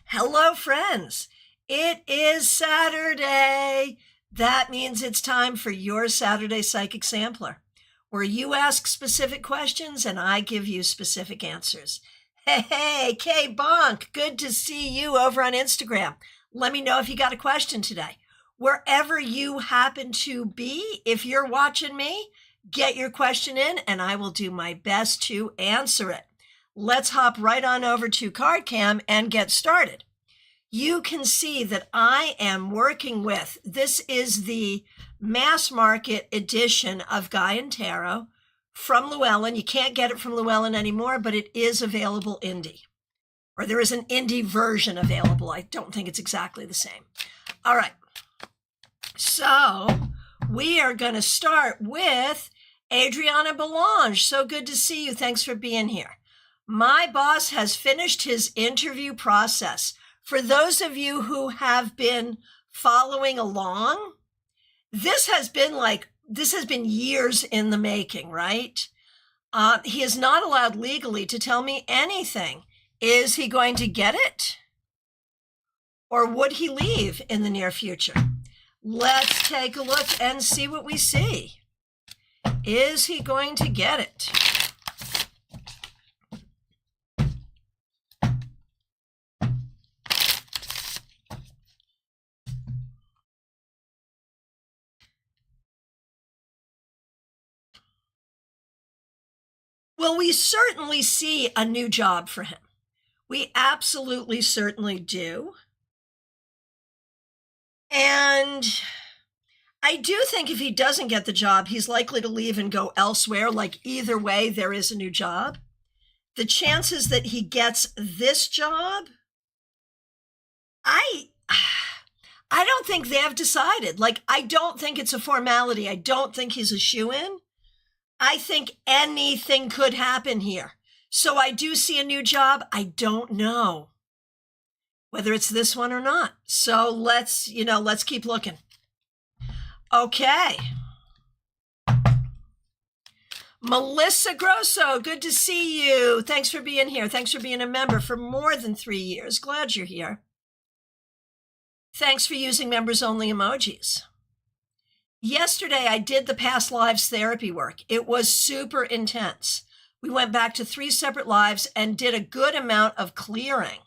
Hello, friends. It is Saturday. That means it's time for your Saturday Psychic Sampler, where you ask specific questions and I give you specific answers. Hey, Kay Bonk, good to see you over on Instagram. Let me know if you got a question today. Wherever you happen to be, if you're watching me, get your question in and I will do my best to answer it. Let's hop right on over to CardCam and get started. You can see that I am working with, this is the mass market edition of Guy and Tarot from Llewellyn. You can't get it from Llewellyn anymore, but it is available indie. Or there is an indie version available. I don't think it's exactly the same. All right. So we are going to start with Adriana Belange. So good to see you. Thanks for being here. My boss has finished his interview process. For those of you who have been following along, this has been years in the making, right? He is not allowed legally to tell me anything. Is he going to get it? Or would he leave in the near future? Let's take a look and see what we see. Is he going to get it? Well, we certainly see a new job for him. We absolutely certainly do. And I do think if he doesn't get the job, he's likely to leave and go elsewhere. Like either way, there is a new job. The chances that he gets this job, I don't think they have decided. Like, I don't think it's a formality. I don't think he's a shoo-in. I think anything could happen here. So I do see a new job. I don't know whether it's this one or not. So let's keep looking. Okay. Melissa Grosso, good to see you. Thanks for being here. Thanks for being a member for more than 3 years. Glad you're here. Thanks for using members-only emojis. Yesterday, I did the past lives therapy work. It was super intense. We went back to 3 separate lives and did a good amount of clearing.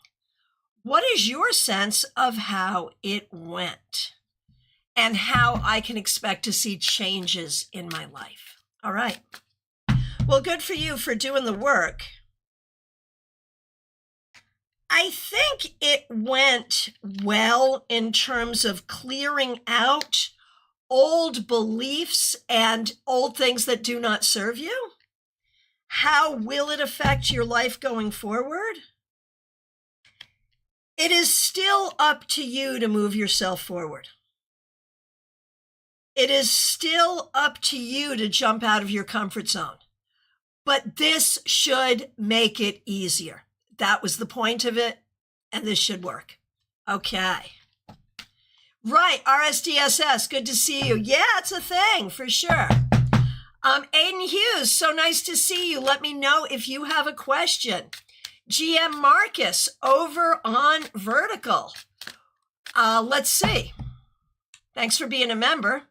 What is your sense of how it went and how I can expect to see changes in my life? All right. Well, good for you for doing the work. I think it went well in terms of clearing out old beliefs and old things that do not serve you. How will it affect your life going forward? It is still up to you to move yourself forward. It is still up to you to jump out of your comfort zone. But this should make it easier. That was the point of it, and this should work. Okay. Right, RSDSS, good to see you. Yeah, it's a thing, for sure. Aiden Hughes, so nice to see you. Let me know if you have a question. GM Marcus, over on Vertical. Let's see. Thanks for being a member.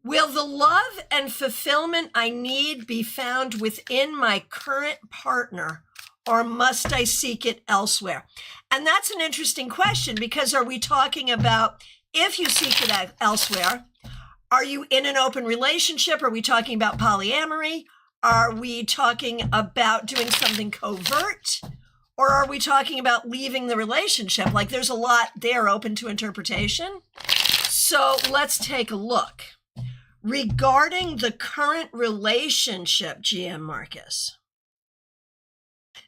Will the love and fulfillment I need be found within my current partner, or must I seek it elsewhere? And that's an interesting question, because are we talking about if you seek it elsewhere, are you in an open relationship? Are we talking about polyamory? Are we talking about doing something covert? Or are we talking about leaving the relationship? Like, there's a lot there open to interpretation. So let's take a look. Regarding the current relationship, GM Marcus,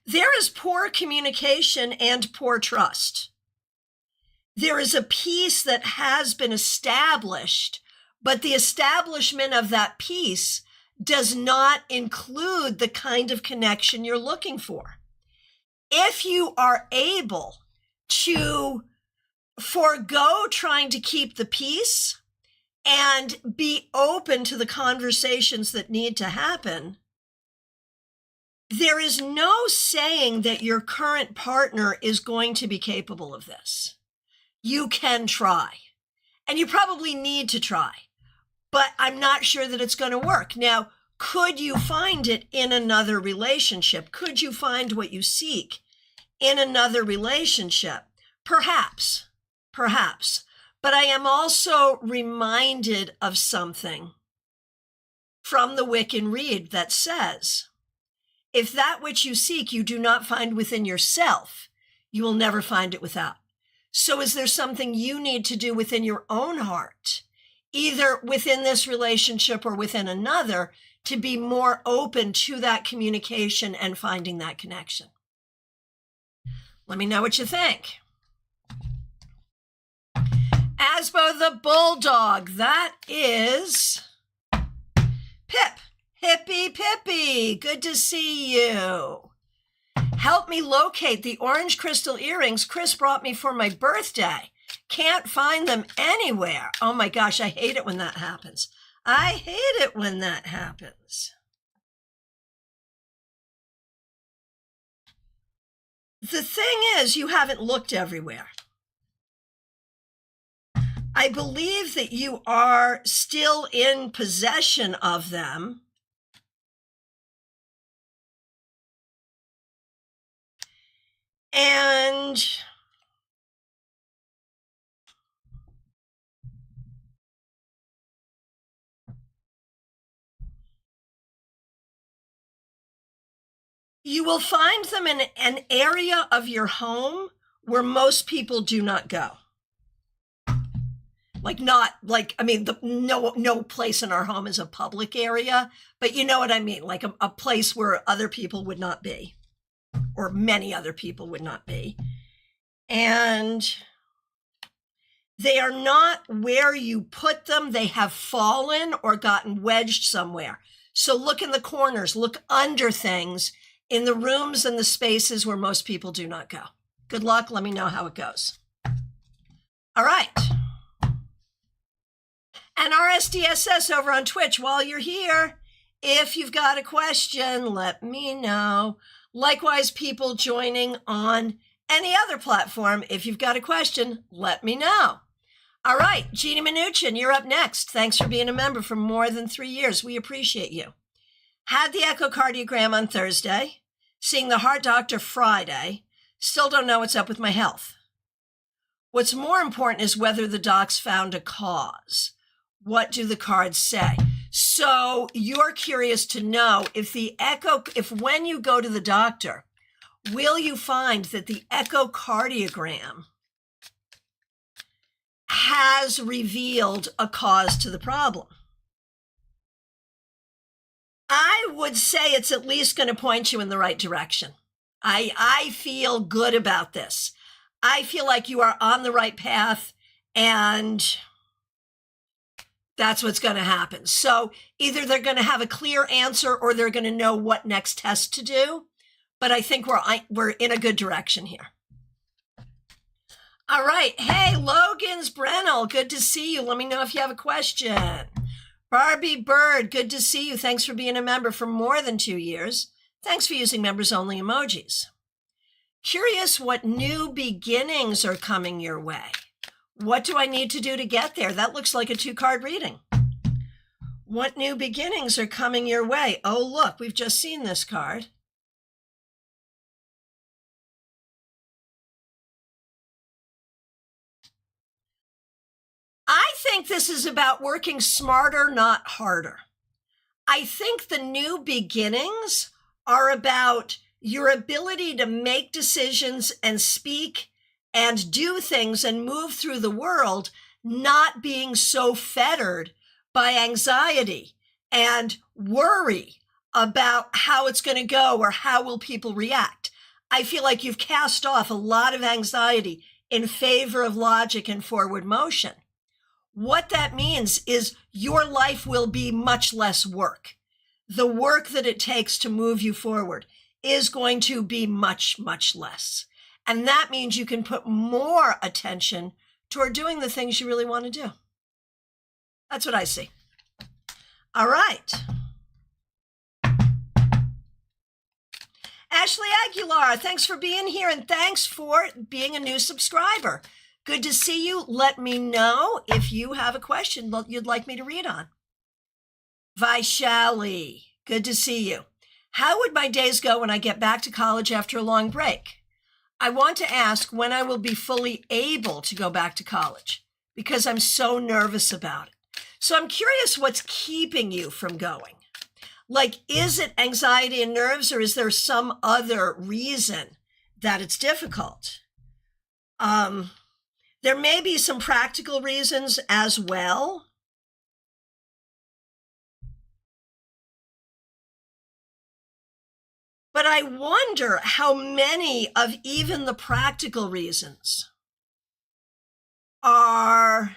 there is poor communication and poor trust. There is a piece that has been established, but the establishment of that piece does not include the kind of connection you're looking for. If you are able to forego trying to keep the peace and be open to the conversations that need to happen, There is no saying that your current partner is going to be capable of this. You can try, and you probably need to try, but I'm not sure that it's going to work. Now, could you find it in another relationship? Could you find what you seek in another relationship? Perhaps. But I am also reminded of something from the Wiccan Read that says, if that which you seek you do not find within yourself, you will never find it without. So is there something you need to do within your own heart, either within this relationship or within another, to be more open to that communication and finding that connection? Let me know what you think. Asbo the Bulldog, that is Pip. Hippy Pippy, good to see you. Help me locate the orange crystal earrings Chris brought me for my birthday. Can't find them anywhere. Oh my gosh, I hate it when that happens. I hate it when that happens. The thing is, you haven't looked everywhere. I believe that you are still in possession of them. And you will find them in an area of your home where most people do not go. No place in our home is a public area, but you know what I mean, like a place where other people would not be, or many other people would not be. And they are not where you put them. They have fallen or gotten wedged somewhere. So look in the corners, look under things, in the rooms and the spaces where most people do not go. Good luck. Let me know how it goes. All right. And RSDSS over on Twitch, while you're here, if you've got a question, let me know. Likewise, people joining on any other platform, if you've got a question, let me know. All right, Jeannie Mnuchin, you're up next. Thanks for being a member for more than 3 years. We appreciate you. Had the echocardiogram on Thursday, seeing the heart doctor Friday, still don't know what's up with my health. What's more important is whether the docs found a cause. What do the cards say? So you're curious to know if when you go to the doctor, will you find that the echocardiogram has revealed a cause to the problem? I would say it's at least going to point you in the right direction. I feel good about this. I feel like you are on the right path, and that's what's going to happen. So either they're going to have a clear answer or they're going to know what next test to do. But I think we're in a good direction here. All right. Hey, Logan's Brennell, good to see you. Let me know if you have a question. Barbie Bird, good to see you. Thanks for being a member for more than 2 years. Thanks for using members only emojis. Curious what new beginnings are coming your way. What do I need to do to get there? That looks like a 2-card reading. What new beginnings are coming your way? Oh, look, we've just seen this card. I think this is about working smarter, not harder. I think the new beginnings are about your ability to make decisions and speak and do things and move through the world, not being so fettered by anxiety and worry about how it's going to go or how will people react. I feel like you've cast off a lot of anxiety in favor of logic and forward motion. What that means is your life will be much less work. The work that it takes to move you forward is going to be much, much less. And that means you can put more attention toward doing the things you really want to do. That's what I see. All right. Ashley Aguilar, thanks for being here and thanks for being a new subscriber. Good to see you. Let me know if you have a question you'd like me to read on. Vaishali, good to see you. How would my days go when I get back to college after a long break? I want to ask when I will be fully able to go back to college because I'm so nervous about it. So I'm curious what's keeping you from going. Like, is it anxiety and nerves, or is there some other reason that it's difficult? There may be some practical reasons as well. But I wonder how many of even the practical reasons are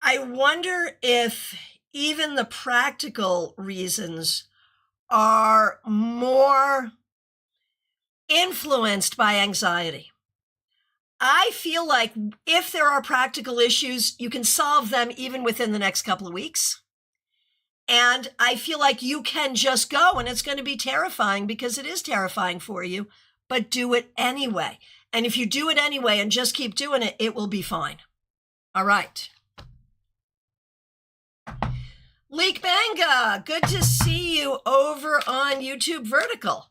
I wonder if even the practical reasons are more influenced by anxiety. I feel like if there are practical issues, you can solve them even within the next couple of weeks. And I feel like you can just go, and it's going to be terrifying because it is terrifying for you, but do it anyway. And if you do it anyway and just keep doing it, it will be fine. All right. Leek Banga, good to see you over on YouTube Vertical.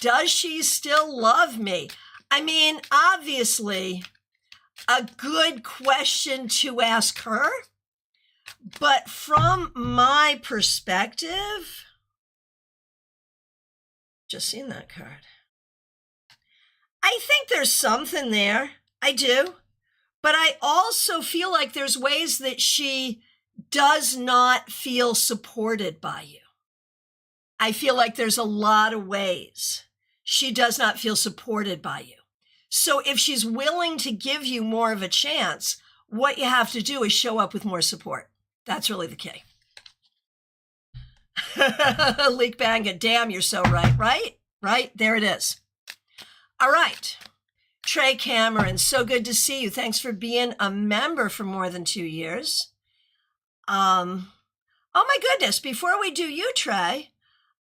Does she still love me? I mean, obviously, a good question to ask her. But from my perspective, just seen that card. I think there's something there. I do. But I also feel like there's ways that she does not feel supported by you. I feel like there's a lot of ways she does not feel supported by you. So if she's willing to give you more of a chance, what you have to do is show up with more support. That's really the key. Leek Banga, damn, you're so right, right? Right, there it is. All right. Trey Cameron, so good to see you. Thanks for being a member for more than 2 years. Oh my goodness, before we do you, Trey,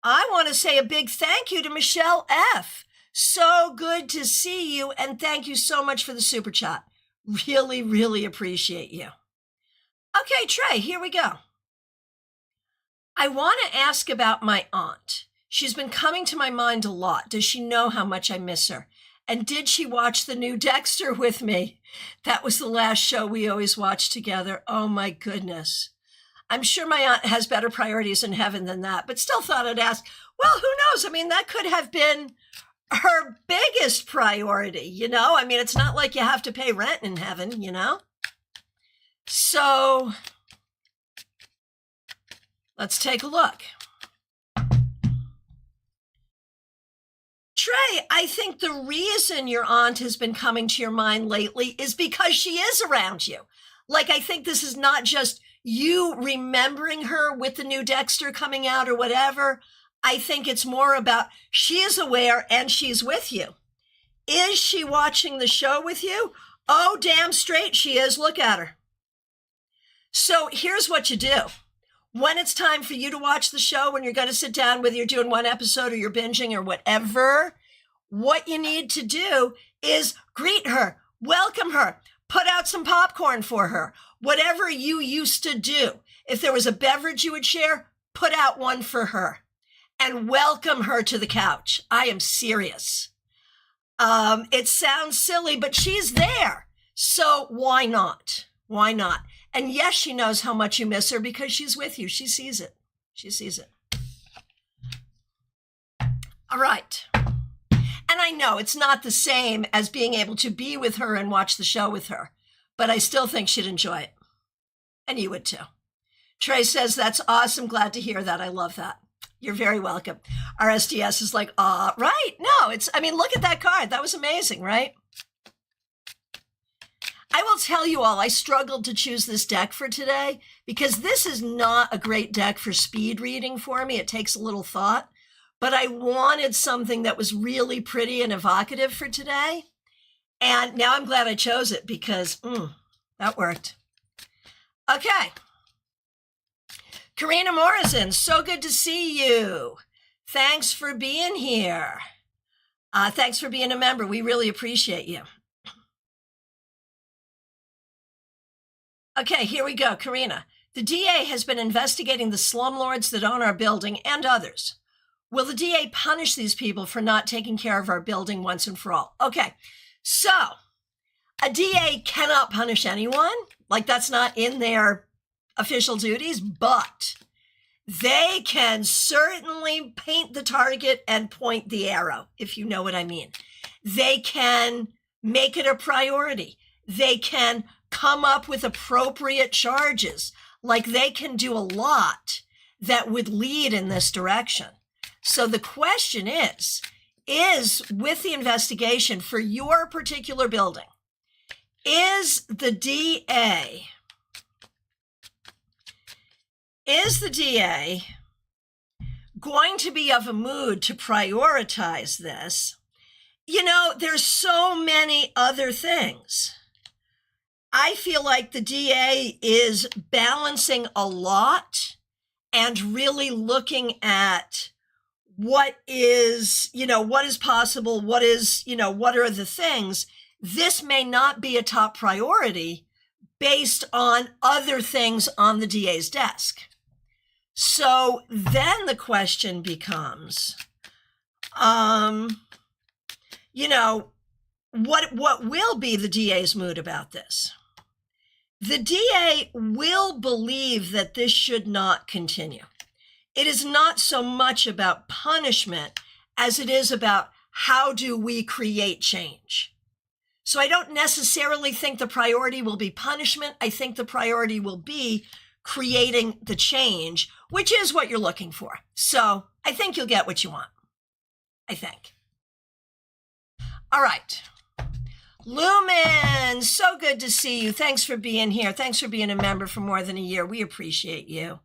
I want to say a big thank you to Michelle F. So good to see you, and thank you so much for the super chat. Really, really appreciate you. Okay, Trey, here we go. I want to ask about my aunt. She's been coming to my mind a lot. Does she know how much I miss her? And did she watch the new Dexter with me? That was the last show we always watched together. Oh my goodness. I'm sure my aunt has better priorities in heaven than that, but still thought I'd ask. Well, who knows? I mean, that could have been her biggest priority, you know? I mean, it's not like you have to pay rent in heaven, you know? So let's take a look. Trey, I think the reason your aunt has been coming to your mind lately is because she is around you. Like, I think this is not just you remembering her with the new Dexter coming out or whatever. I think it's more about she is aware and she's with you. Is she watching the show with you? Oh, damn straight she is. Look at her. So here's what you do. When it's time for you to watch the show, when you're going to sit down, whether you're doing one episode or you're binging or whatever, what you need to do is greet her, welcome her, put out some popcorn for her, whatever you used to do. If there was a beverage you would share, put out one for her and welcome her to the couch. I am serious. It sounds silly, but she's there. So why not? Why not? And yes, she knows how much you miss her because she's with you. She sees it. She sees it. All right. And I know it's not the same as being able to be with her and watch the show with her, but I still think she'd enjoy it. And you would too. Trey says, that's awesome. Glad to hear that. I love that. You're very welcome. Our SDS is like, right. No, look at that card. That was amazing, right? I will tell you all, I struggled to choose this deck for today because this is not a great deck for speed reading for me. It takes a little thought, but I wanted something that was really pretty and evocative for today. And now I'm glad I chose it because that worked. Okay. Karina Morrison, so good to see you. Thanks for being here. Thanks for being a member. We really appreciate you. Okay, here we go, Karina. The DA has been investigating the slumlords that own our building and others. Will the DA punish these people for not taking care of our building once and for all? Okay, so a DA cannot punish anyone. Like, that's not in their official duties, but they can certainly paint the target and point the arrow, if you know what I mean. They can make it a priority. They can come up with appropriate charges. Like, they can do a lot that would lead in this direction. So the question is with the investigation for your particular building, is the DA going to be of a mood to prioritize this? You know, there's so many other things. I feel like the DA is balancing a lot and really looking at what is, what is possible, what are the things. This may not be a top priority based on other things on the DA's desk. So then the question becomes, what will be the DA's mood about this? The DA will believe that this should not continue. It is not so much about punishment as it is about how do we create change. So I don't necessarily think the priority will be punishment. I think the priority will be creating the change, which is what you're looking for. So I think you'll get what you want. I think. All right. Lumen, so good to see you. Thanks for being here. Thanks for being a member for more than a year. We appreciate you.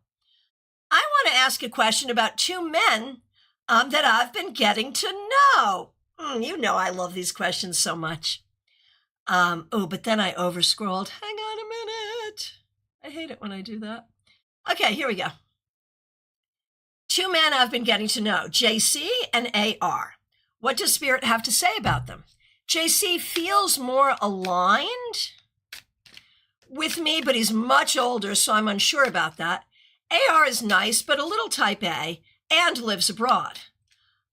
I want to ask a question about two men that I've been getting to know. You know I love these questions so much. But then I overscrolled. Hang on a minute. I hate it when I do that. Okay, here we go. Two men I've been getting to know, JC and AR. What does Spirit have to say about them? JC feels more aligned with me, but he's much older, so I'm unsure about that. AR is nice, but a little type A, and lives abroad.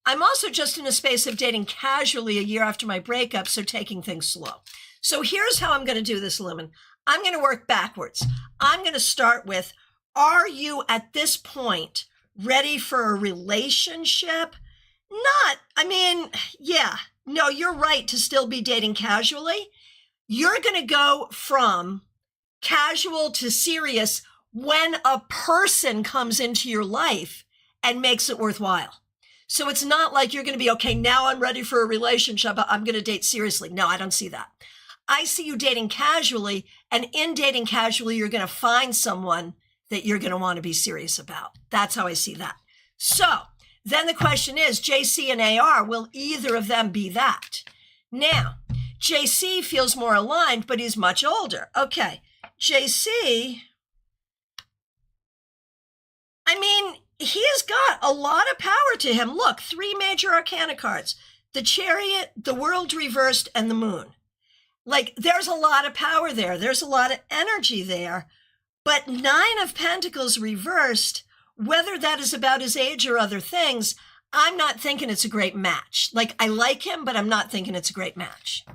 I'm also just in a space of dating casually a year after my breakup, so taking things slow. So here's how I'm going to do this, Lumen. I'm going to work backwards. I'm going to start with, are you at this point ready for a relationship? No, you're right to still be dating casually. You're going to go from casual to serious when a person comes into your life and makes it worthwhile. So it's not like you're going to be, okay, now I'm ready for a relationship, I'm going to date seriously. No, I don't see that. I see you dating casually, and in dating casually, you're going to find someone that you're going to want to be serious about. That's how I see that. So then the question is, JC and AR, will either of them be that? Now, JC feels more aligned, but he's much older. Okay, JC, he's got a lot of power to him. Look, 3 major arcana cards, the Chariot, the World Reversed, and the Moon. Like, there's a lot of power there. There's a lot of energy there. But 9 of Pentacles reversed, whether that is about his age or other things, I'm not thinking it's a great match. Like, I like him, but I'm not thinking it's a great match.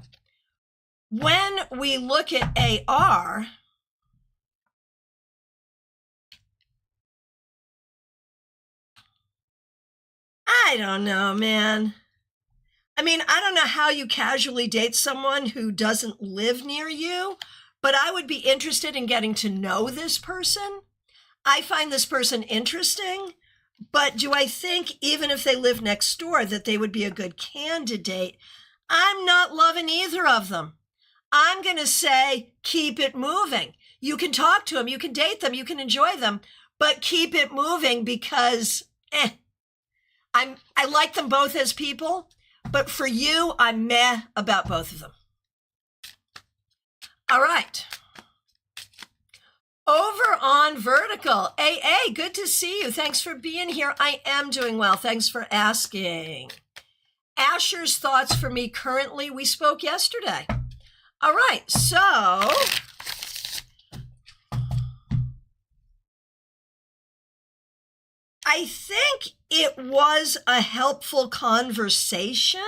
When we look at AR, I don't know, man. I don't know how you casually date someone who doesn't live near you, but I would be interested in getting to know this person. I find this person interesting, but do I think even if they live next door that they would be a good candidate? I'm not loving either of them. I'm going to say, keep it moving. You can talk to them, you can date them, you can enjoy them, but keep it moving because I like them both as people, but for you, I'm meh about both of them. All right. Over on Vertical, AA, good to see you. Thanks for being here. I am doing well. Thanks for asking. Asher's thoughts for me currently. We spoke yesterday. All right, so I think it was a helpful conversation,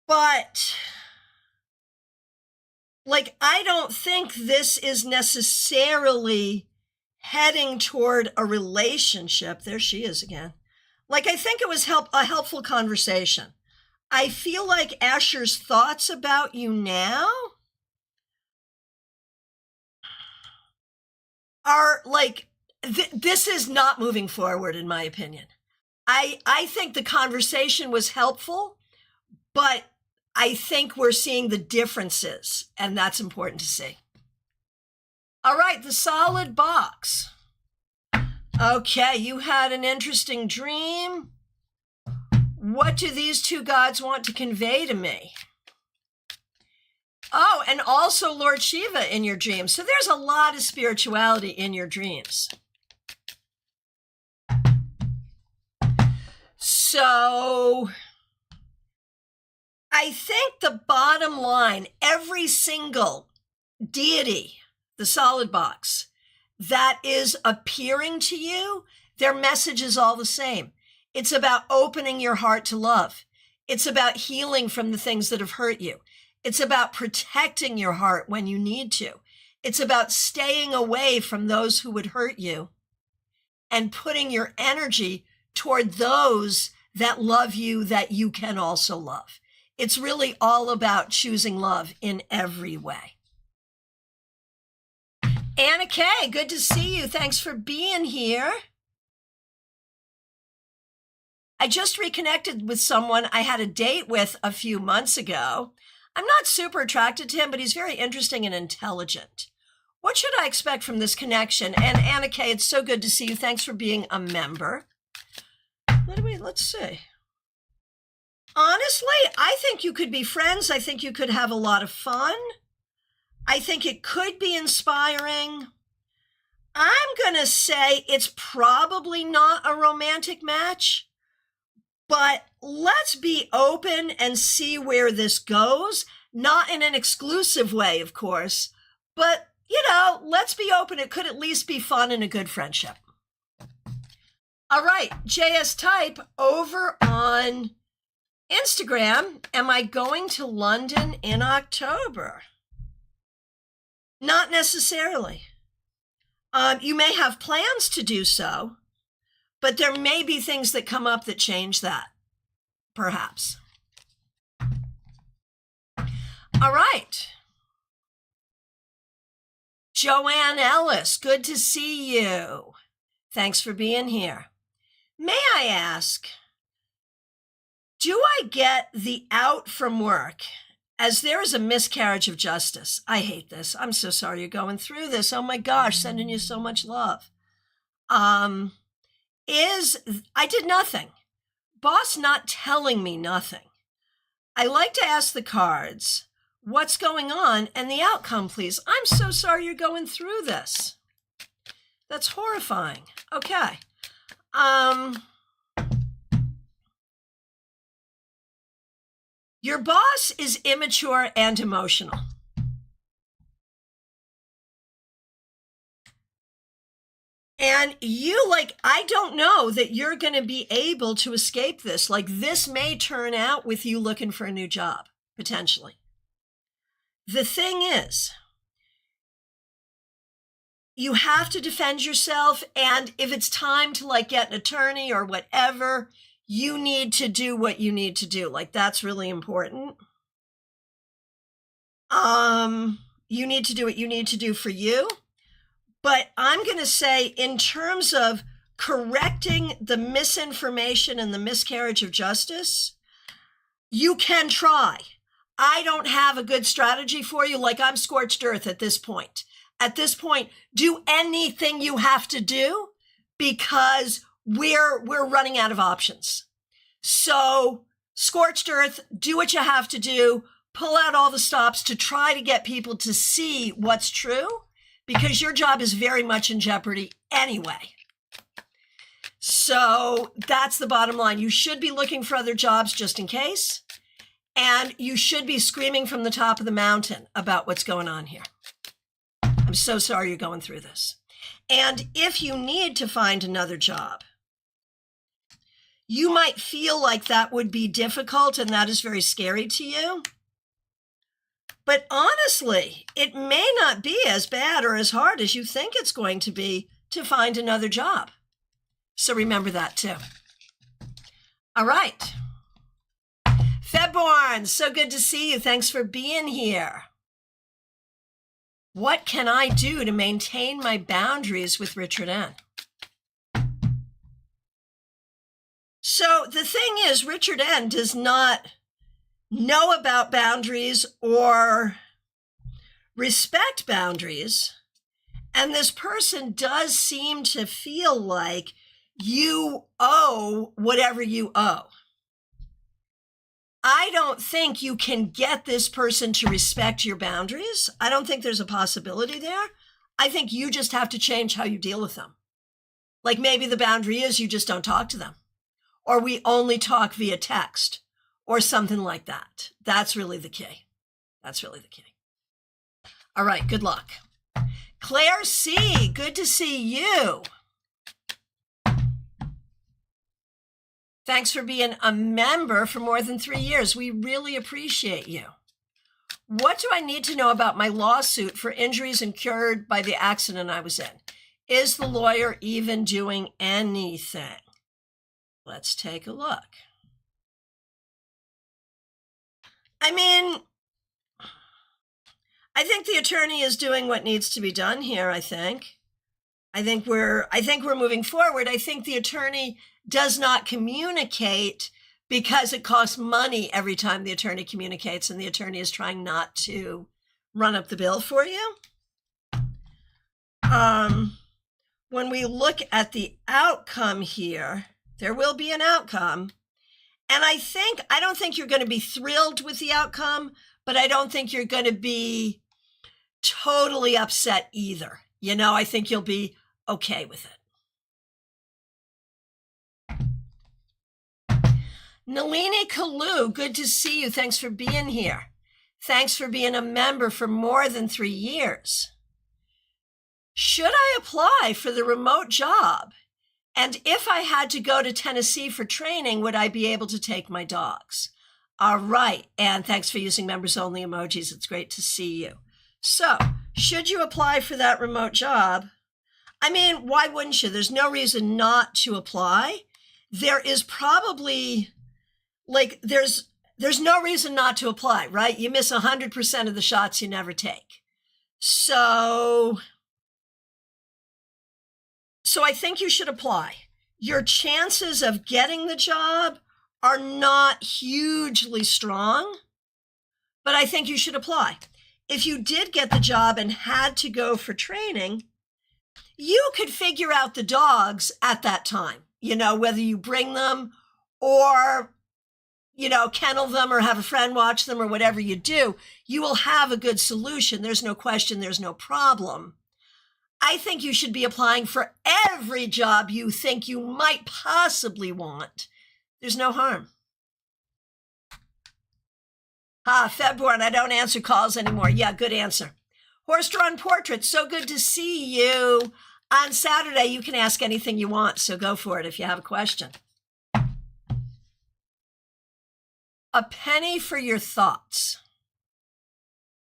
but like, I don't think this is necessarily heading toward a relationship. There she is again. Like, I think it was a helpful conversation. I feel like Asher's thoughts about you now are like, this is not moving forward, in my opinion. I think the conversation was helpful, but I think we're seeing the differences, and that's important to see. All right, the solid box. Okay, you had an interesting dream. What do these two gods want to convey to me? Oh, and also Lord Shiva in your dreams. So there's a lot of spirituality in your dreams. So I think the bottom line, every single deity, the solid box, that is appearing to you, their message is all the same. It's about opening your heart to love. It's about healing from the things that have hurt you. It's about protecting your heart when you need to. It's about staying away from those who would hurt you and putting your energy toward those that love you, that you can also love. It's really all about choosing love in every way. Anna Kay, good to see you. Thanks for being here. I just reconnected with someone I had a date with a few months ago. I'm not super attracted to him, but he's very interesting and intelligent. What should I expect from this connection? And Anna Kay, it's so good to see you. Thanks for being a member. Let's see. Honestly, I think you could be friends. I think you could have a lot of fun. I think it could be inspiring. I'm going to say it's probably not a romantic match, but let's be open and see where this goes. Not in an exclusive way, of course, but, let's be open. It could at least be fun and a good friendship. All right, JS Type over on Instagram. Am I going to London in October? Not necessarily. You may have plans to do so, but there may be things that come up that change that, perhaps. All right. Joanne Ellis, good to see you. Thanks for being here. May I ask, do I get the out from work as there is a miscarriage of justice? I hate this. I'm so sorry you're going through this. Oh my gosh, sending you so much love. I did nothing. Boss not telling me nothing. I like to ask the cards, what's going on and the outcome, please. I'm so sorry you're going through this. That's horrifying. Okay. Your boss is immature and emotional. And you, I don't know that you're going to be able to escape this. This may turn out with you looking for a new job, potentially. The thing is, you have to defend yourself. And if it's time to get an attorney or whatever, you need to do what you need to do. That's really important. You need to do what you need to do for you. But I'm going to say, in terms of correcting the misinformation and the miscarriage of justice, you can try. I don't have a good strategy for you. I'm scorched earth at this point. At this point, do anything you have to do because we're running out of options. So scorched earth, do what you have to do, pull out all the stops to try to get people to see what's true, because your job is very much in jeopardy anyway. So that's the bottom line. You should be looking for other jobs just in case, and you should be screaming from the top of the mountain about what's going on here. I'm so sorry you're going through this. And if you need to find another job, you might feel like that would be difficult and that is very scary to you. But honestly, it may not be as bad or as hard as you think it's going to be to find another job. So remember that too. All right. Febborn, so good to see you. Thanks for being here. What can I do to maintain my boundaries with Richard N? So the thing is, Richard N does not know about boundaries or respect boundaries. And this person does seem to feel like you owe whatever you owe. I don't think you can get this person to respect your boundaries. I don't think there's a possibility there. I think you just have to change how you deal with them. Like maybe the boundary is you just don't talk to them, or we only talk via text or something like that. That's really the key. That's really the key. All right, good luck. Claire C., good to see you. Thanks for being a member for more than 3 years. We really appreciate you. What do I need to know about my lawsuit for injuries incurred by the accident I was in? Is the lawyer even doing anything? Let's take a look. I mean, I think the attorney is doing what needs to be done here, I think we're moving forward. I think the attorney does not communicate because it costs money every time the attorney communicates, and the attorney is trying not to run up the bill for you. When we look at the outcome here, there will be an outcome. And I don't think you're going to be thrilled with the outcome, but I don't think you're going to be totally upset either. You know, I think you'll be okay with it. Nalini Kalu, good to see you. Thanks for being here. Thanks for being a member for more than 3 years. Should I apply for the remote job? And if I had to go to Tennessee for training, would I be able to take my dogs? All right. And thanks for using members only emojis. It's great to see you. So, should you apply for that remote job? I mean, why wouldn't you? There's no reason not to apply. There is probably, there's no reason not to apply, right? You miss 100% of the shots you never take. So I think you should apply. Your chances of getting the job are not hugely strong, but I think you should apply. If you did get the job and had to go for training, you could figure out the dogs at that time, you know, whether you bring them or, you know, kennel them or have a friend watch them or whatever you do, you will have a good solution. There's no question. There's no problem. I think you should be applying for every job you think you might possibly want. There's no harm. February, I don't answer calls anymore. Yeah, good answer. Horse-drawn portrait, so good to see you. On Saturday, you can ask anything you want, so go for it if you have a question. A penny for your thoughts.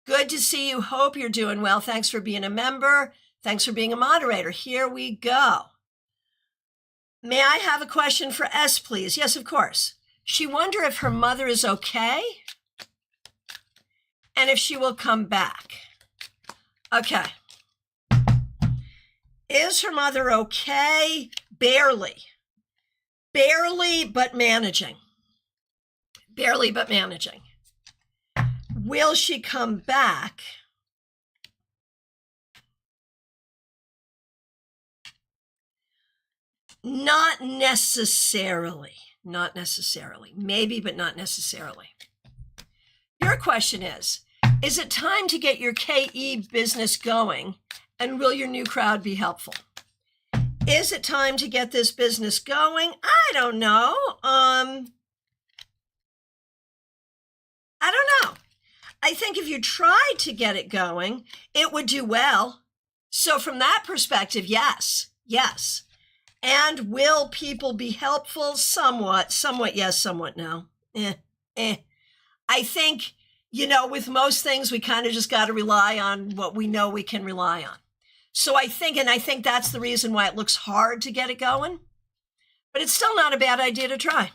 Good to see you. Hope you're doing well. Thanks for being a member. Thanks for being a moderator. Here we go. May I have a question for S, please? Yes, of course. She wonders if her mother is okay and if she will come back. Okay. Is her mother okay? Barely. Barely, but managing. Barely, but managing. Will she come back? Not necessarily. Not necessarily. Maybe, but not necessarily. Your question is it time to get your KE business going? And will your new crowd be helpful? Is it time to get this business going? I don't know. I don't know. I think if you tried to get it going, it would do well. So from that perspective, yes. And will people be helpful? Somewhat yes, somewhat no. I think, with most things, we kind of just got to rely on what we know we can rely on. So I think that's the reason why it looks hard to get it going, but it's still not a bad idea to try.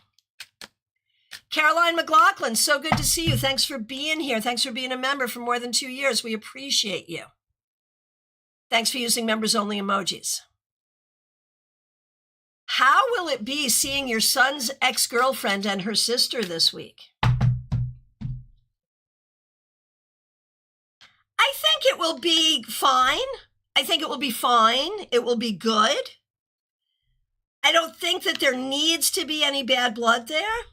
Caroline McLaughlin, so good to see you. Thanks for being here. Thanks for being a member for more than 2 years. We appreciate you. Thanks for using members only emojis. How will it be seeing your son's ex-girlfriend and her sister this week? I think it will be fine. It will be good. I don't think that there needs to be any bad blood there.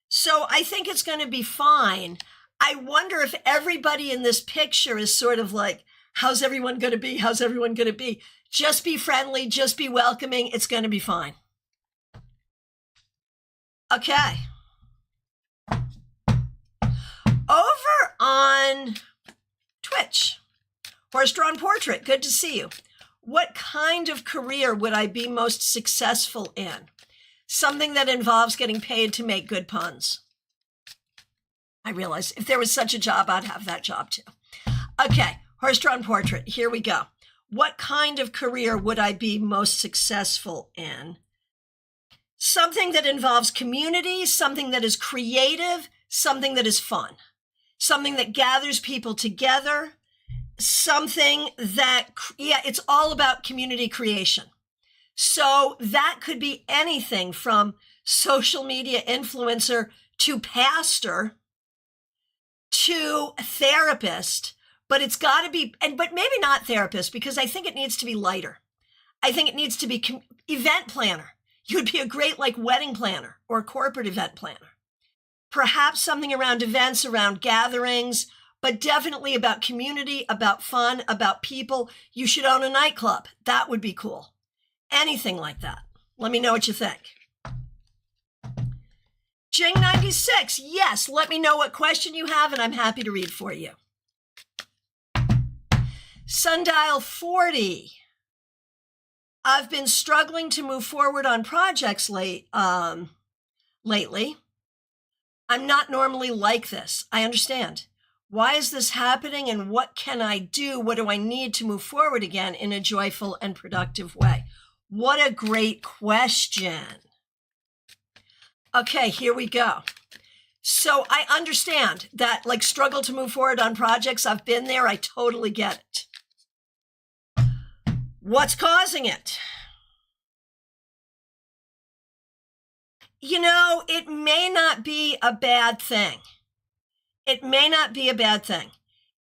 So I think it's going to be fine. I wonder if everybody in this picture is sort of like, how's everyone going to be? How's everyone going to be? Just be friendly, just be welcoming. It's going to be fine. Okay. Over on Twitch, Horse-Drawn Portrait, good to see you. What kind of career would I be most successful in? Something that involves getting paid to make good puns. I realize if there was such a job, I'd have that job too. Okay, Horse-Drawn Portrait, here we go. What kind of career would I be most successful in? Something that involves community, something that is creative, something that is fun, something that gathers people together, something that, it's all about community creation. So that could be anything from social media influencer to pastor to therapist, but it's got to be, but maybe not therapist, because I think it needs to be lighter. I think it needs to be event planner. You would be a great wedding planner or corporate event planner. Perhaps something around events, around gatherings, but definitely about community, about fun, about people. You should own a nightclub. That would be cool. Anything like that. Let me know what you think. Jing96, yes, let me know what question you have, and I'm happy to read for you. Sundial 40. I've been struggling to move forward on projects lately. I'm not normally like this. I understand. Why is this happening, and what can I do? What do I need to move forward again in a joyful and productive way? What a great question. Okay, here we go. So I understand that struggle to move forward on projects. I've been there. I totally get it. What's causing it? It may not be a bad thing. It may not be a bad thing.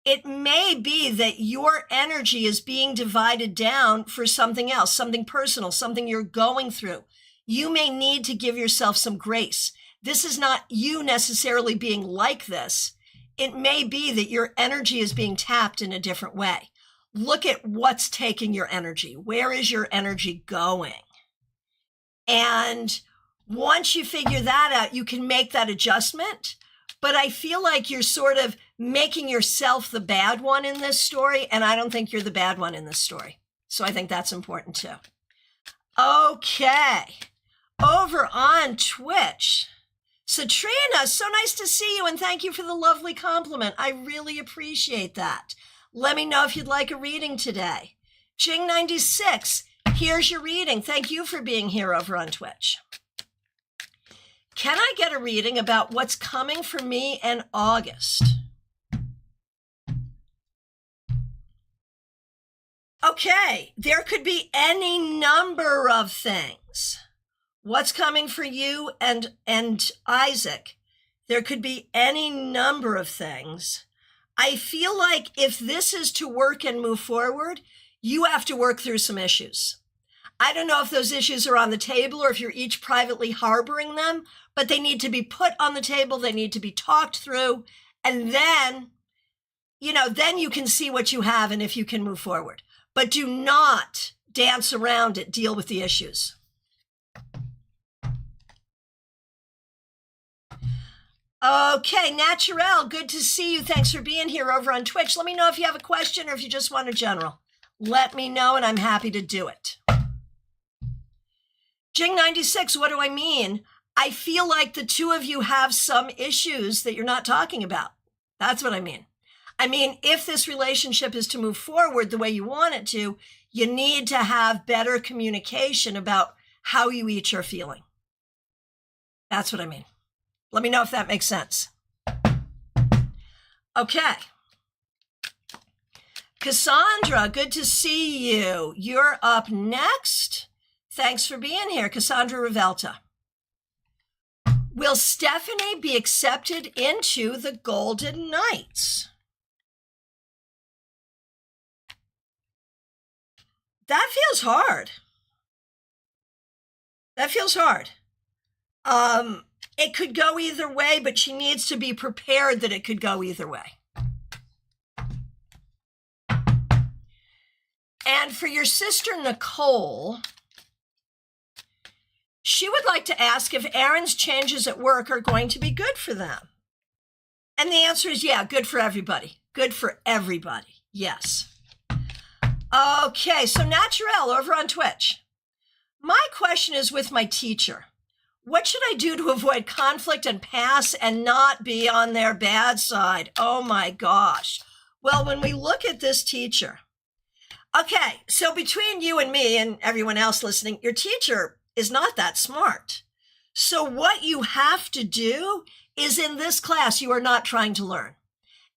It may be that your energy is being divided down for something else, something personal, something you're going through. You may need to give yourself some grace. This is not you necessarily being like this. It may be that your energy is being tapped in a different way. Look at what's taking your energy. Where is your energy going? And once you figure that out, you can make that adjustment. But I feel like you're sort of making yourself the bad one in this story, and I don't think you're the bad one in this story. So I think that's important too. Okay, over on Twitch. Satrina, so nice to see you, and thank you for the lovely compliment. I really appreciate that. Let me know if you'd like a reading today. Jing96, here's your reading. Thank you for being here over on Twitch. Can I get a reading about what's coming for me in August? Okay, there could be any number of things. What's coming for you and Isaac? There could be any number of things. I feel like if this is to work and move forward, you have to work through some issues. I don't know if those issues are on the table or if you're each privately harboring them, but they need to be put on the table. They need to be talked through, And then, then you can see what you have and if you can move forward. But do not dance around it. Deal with the issues. Okay, Naturel, good to see you. Thanks for being here over on Twitch. Let me know if you have a question or if you just want a general. Let me know, and I'm happy to do it. Jing96, what do I mean? I feel like the two of you have some issues that you're not talking about. That's what I mean. I mean, if this relationship is to move forward the way you want it to, you need to have better communication about how you each are feeling. That's what I mean. Let me know if that makes sense. Okay. Cassandra, good to see you. You're up next. Thanks for being here, Cassandra Revelta. Will Stephanie be accepted into the Golden Knights? That feels hard. That feels hard. It could go either way, but she needs to be prepared that it could go either way. And for your sister, Nicole, she would like to ask if Aaron's changes at work are going to be good for them. And the answer is, yeah, good for everybody. Good for everybody. Yes. Okay, so Naturel over on Twitch. My question is with my teacher. What should I do to avoid conflict and pass and not be on their bad side? Oh my gosh. Well, when we look at this teacher, okay, so between you and me and everyone else listening, your teacher is not that smart. So what you have to do is in this class, you are not trying to learn.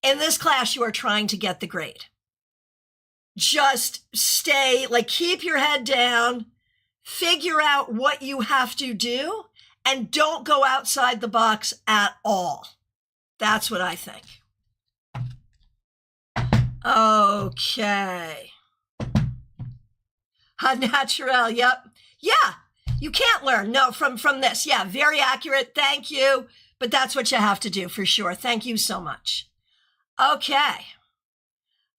In this class, you are trying to get the grade. Just stay, keep your head down, figure out what you have to do, and don't go outside the box at all. That's what I think. Okay. Natural, yep. Yeah, you can't learn. No, from this. Yeah, very accurate. Thank you. But that's what you have to do for sure. Thank you so much. Okay.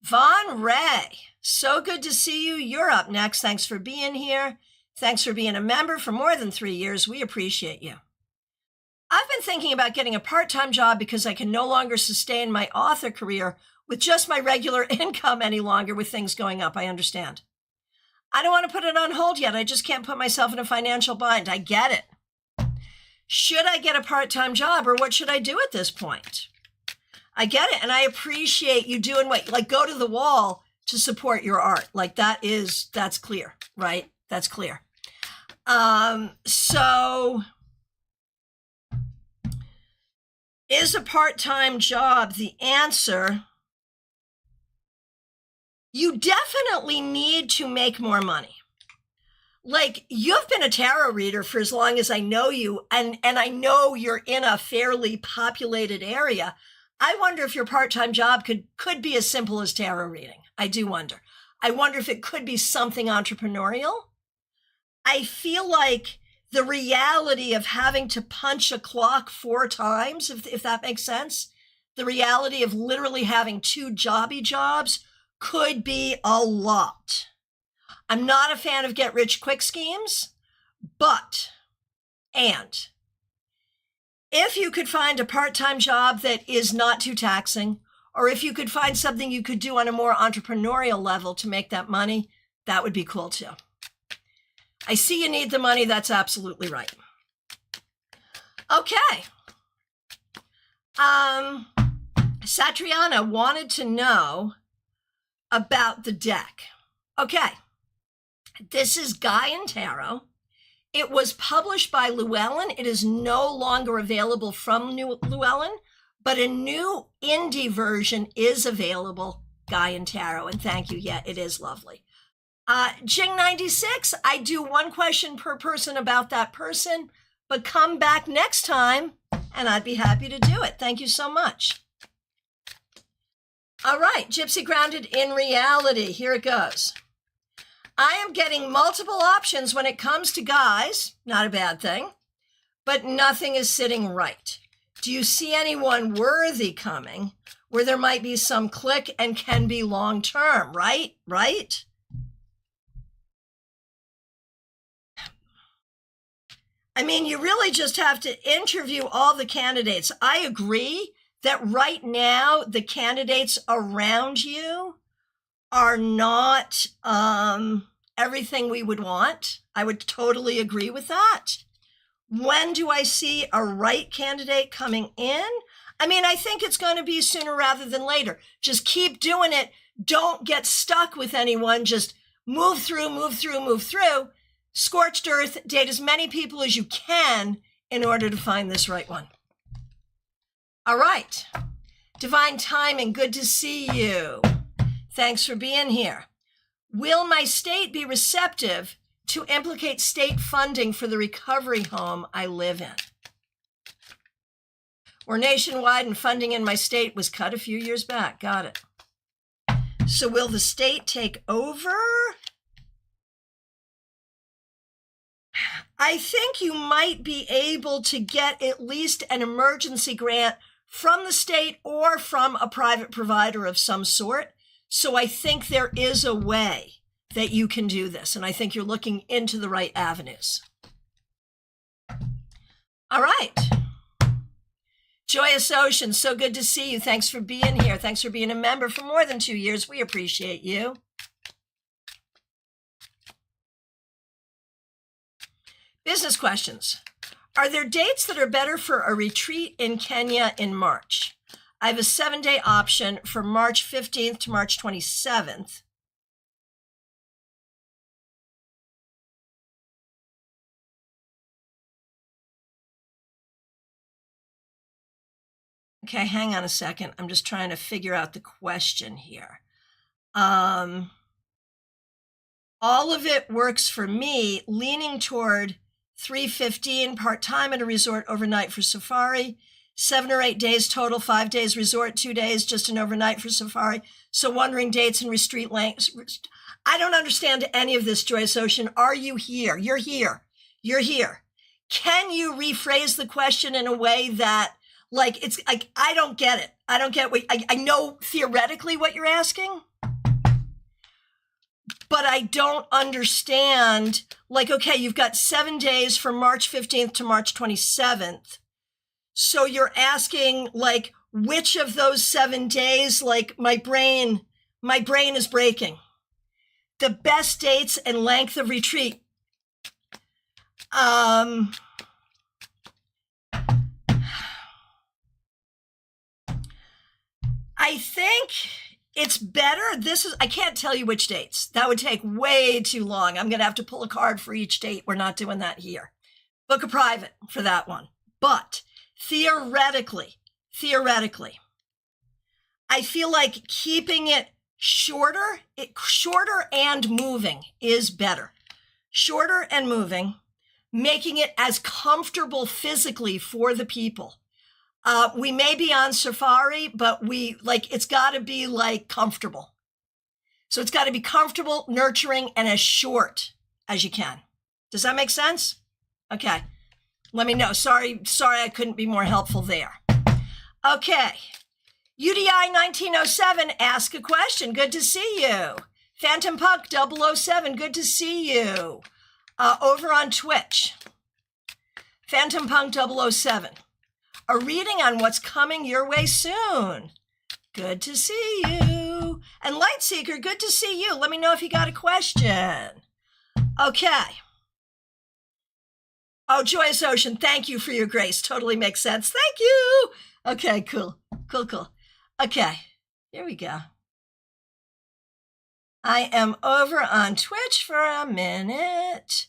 Von Ray, so good to see you. You're up next. Thanks for being here. Thanks for being a member for more than 3 years. We appreciate you. I've been thinking about getting a part-time job because I can no longer sustain my author career with just my regular income any longer with things going up. I understand. I don't want to put it on hold yet. I just can't put myself in a financial bind. I get it. Should I get a part-time job or what should I do at this point? I get it. And I appreciate you doing go to the wall to support your art. That's clear, right? That's clear. So is a part-time job the answer? You definitely need to make more money. You've been a tarot reader for as long as I know you, and I know you're in a fairly populated area. I wonder if your part-time job could be as simple as tarot reading. I do wonder. I wonder if it could be something entrepreneurial. I feel like the reality of having to punch a clock 4 times, if that makes sense, the reality of literally having 2 jobs could be a lot. I'm not a fan of get-rich-quick schemes, and if you could find a part-time job that is not too taxing, or if you could find something you could do on a more entrepreneurial level to make that money, that would be cool too. I see you need the money. That's absolutely right. Okay. Satriana wanted to know about the deck. Okay. This is Gaian Tarot. It was published by Llewellyn. It is no longer available from Llewellyn, but a new indie version is available, Gaian Tarot. And thank you. Yeah, it is lovely. Jing96, I do 1 question per person about that person, but come back next time and I'd be happy to do it. Thank you so much. All right, Gypsy Grounded in Reality. Here it goes. I am getting multiple options when it comes to guys, not a bad thing, but nothing is sitting right. Do you see anyone worthy coming where there might be some click and can be long-term, right? Right? I mean, you really just have to interview all the candidates. I agree that right now the candidates around you are not everything we would want. I would totally agree with that. When do I see a right candidate coming in? I mean, I think it's going to be sooner rather than later. Just keep doing it. Don't get stuck with anyone. Just move through, move through, move through. Scorched earth, date as many people as you can in order to find this right one. All right. Divine timing, good to see you. Thanks for being here. Will my state be receptive to implicate state funding for the recovery home I live in? We're nationwide and funding in my state was cut a few years back. Got it. So will the state take over? I think you might be able to get at least an emergency grant from the state or from a private provider of some sort. So I think there is a way that you can do this. And I think you're looking into the right avenues. All right. Joyous Ocean, so good to see you. Thanks for being here. Thanks for being a member for more than 2 years. We appreciate you. Business questions. Are there dates that are better for a retreat in Kenya in March? I have a 7-day option for March 15th to March 27th. Okay, hang on a second. I'm just trying to figure out the question here. All of it works for me, leaning toward 315 part-time at a resort overnight for safari, 7 or 8 days total, 5 days resort, 2 days just an overnight for safari. So wondering dates and retreat lengths. I don't understand any of this, Joyce Ocean. Are you here? You're here. You're here. Can you rephrase the question in a way that, like, it's like, I don't get it. I don't get what, I know theoretically what you're asking, but I don't understand, like, okay, you've got 7 days from March 15th to March 27th. So you're asking, like, which of those 7 days, like, my brain is breaking. The best dates and length of retreat. I think it's better. I can't tell you which dates. That would take way too long. I'm going to have to pull a card for each date. We're not doing that here. Book a private for that one. But theoretically, I feel like keeping it shorter and moving is better. Shorter and moving, making it as comfortable physically for the people. We may be on safari, but it's got to be like comfortable. So it's got to be comfortable, nurturing, and as short as you can. Does that make sense? Okay. Let me know. Sorry, I couldn't be more helpful there. Okay. UDI 1907, ask a question. Good to see you. Phantom Punk 007, good to see you. Over on Twitch. Phantom Punk 007. A reading on what's coming your way soon. Good to see you. And Lightseeker, good to see you. Let me know if you got a question. Okay. Oh, Joyous Ocean, thank you for your grace. Totally makes sense. Thank you. Okay, cool. Okay, here we go. I am over on Twitch for a minute.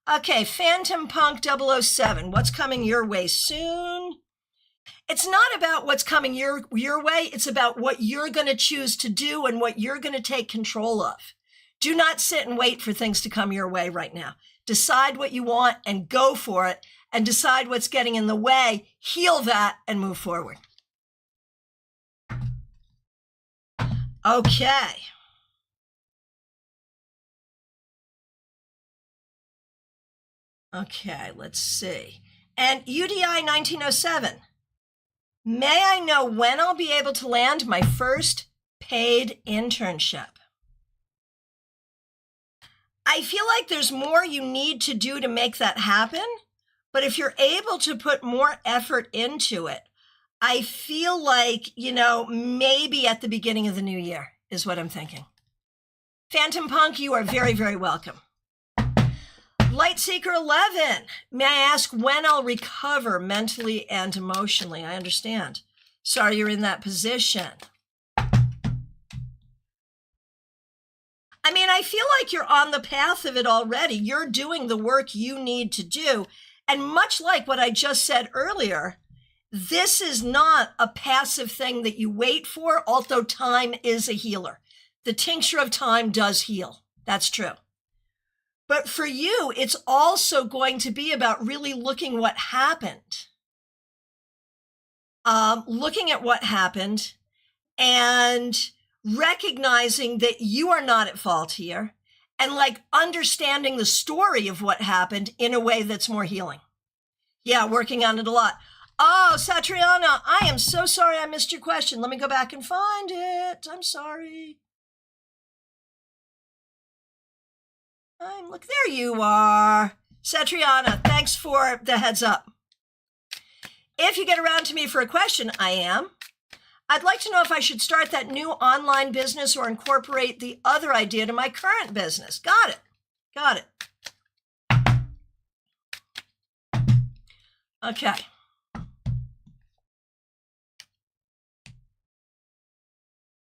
Okay, Phantom Punk 007, what's coming your way soon? It's not about what's coming your way. It's about what you're going to choose to do and what you're going to take control of. Do not sit and wait for things to come your way right now. Decide what you want and go for it, and decide what's getting in the way, heal that, and move forward. Okay. Okay, let's see. And UDI 1907. May I know when I'll be able to land my first paid internship? I feel like there's more you need to do to make that happen, but if you're able to put more effort into it, I feel like, maybe at the beginning of the new year is what I'm thinking. Phantom Punk, you are very, very welcome. Lightseeker 11, may I ask when I'll recover mentally and emotionally? I understand. Sorry you're in that position. I mean, I feel like you're on the path of it already. You're doing the work you need to do. And much like what I just said earlier, this is not a passive thing that you wait for, although time is a healer. The tincture of time does heal. That's true. But for you, it's also going to be about really looking what happened. Looking at what happened and recognizing that you are not at fault here and understanding the story of what happened in a way that's more healing. Yeah, working on it a lot. Oh, Satriana, I am so sorry I missed your question. Let me go back and find it. I'm sorry. Look, there you are. Satriana, thanks for the heads up. If you get around to me for a question, I am. I'd like to know if I should start that new online business or incorporate the other idea to my current business. Got it. Got it. Okay.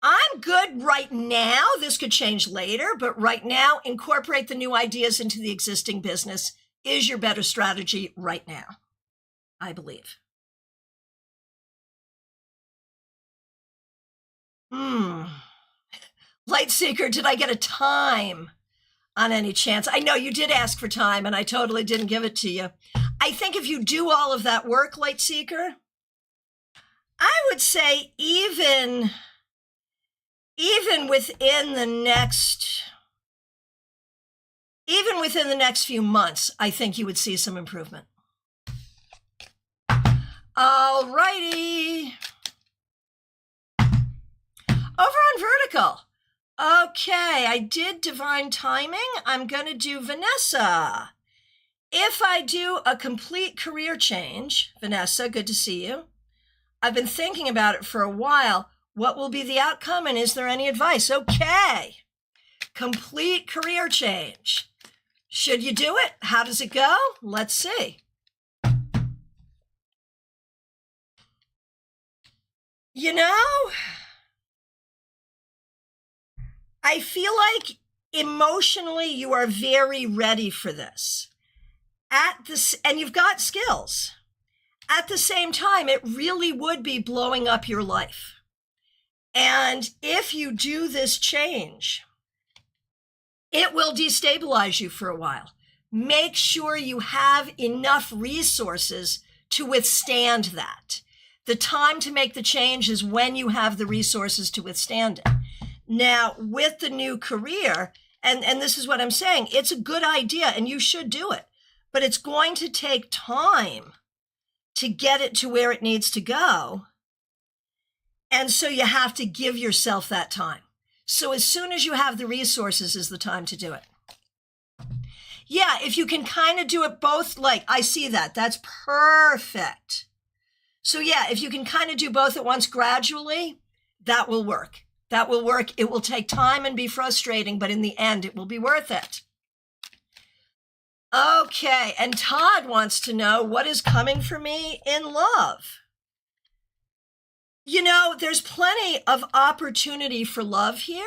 I'm good right now. This could change later, but right now, incorporate the new ideas into the existing business is your better strategy right now, I believe. Lightseeker, did I get a time on any chance? I know you did ask for time, and I totally didn't give it to you. I think if you do all of that work, Lightseeker, I would say even within the next few months, I think you would see some improvement. All righty. Over on Vertical. Okay, I did divine timing. I'm going to do Vanessa. If I do a complete career change, Vanessa, good to see you. I've been thinking about it for a while. What will be the outcome, and is there any advice? Okay. Complete career change. Should you do it? How does it go? Let's see. I feel like emotionally you are very ready for this. And you've got skills. At the same time, it really would be blowing up your life. And if you do this change, it will destabilize you for a while. Make sure you have enough resources to withstand that. The time to make the change is when you have the resources to withstand it. Now, with the new career, and this is what I'm saying, it's a good idea and you should do it, but it's going to take time to get it to where it needs to go. And so you have to give yourself that time. So as soon as you have the resources is the time to do it. Yeah, if you can kind of do it both, I see that. That's perfect. So yeah, if you can kind of do both at once gradually, that will work. That will work. It will take time and be frustrating, but in the end, it will be worth it. Okay, and Todd wants to know what is coming for me in love. There's plenty of opportunity for love here,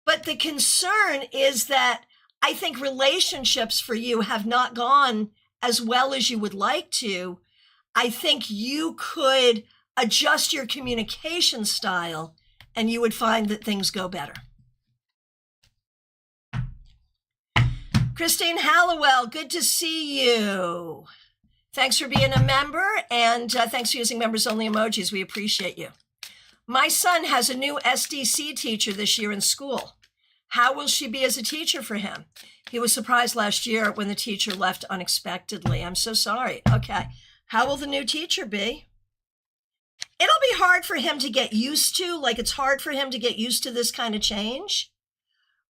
but the concern is that I think relationships for you have not gone as well as you would like to. I think you could adjust your communication style and you would find that things go better. Christine Hallowell, good to see you. Thanks for being a member, and thanks for using members-only emojis. We appreciate you. My son has a new SDC teacher this year in school. How will she be as a teacher for him? He was surprised last year when the teacher left unexpectedly. I'm so sorry. Okay. How will the new teacher be? It'll be hard for him to get used to, like it's hard for him to get used to this kind of change.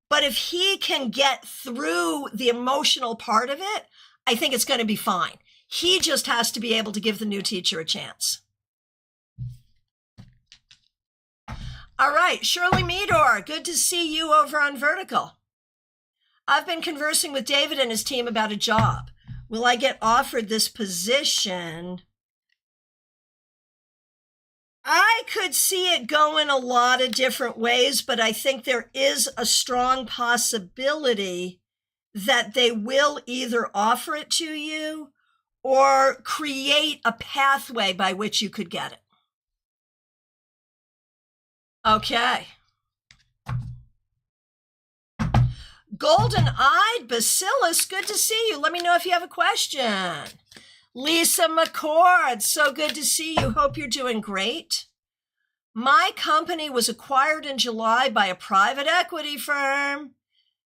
But if he can get through the emotional part of it, I think it's going to be fine. He just has to be able to give the new teacher a chance. All right, Shirley Meador, good to see you over on Vertical. I've been conversing with David and his team about a job. Will I get offered this position? I could see it going a lot of different ways, but I think there is a strong possibility that they will either offer it to you or create a pathway by which you could get it. Okay. Golden-eyed Bacillus, good to see you. Let me know if you have a question. Lisa McCord, so good to see you. Hope you're doing great. My company was acquired in July by a private equity firm.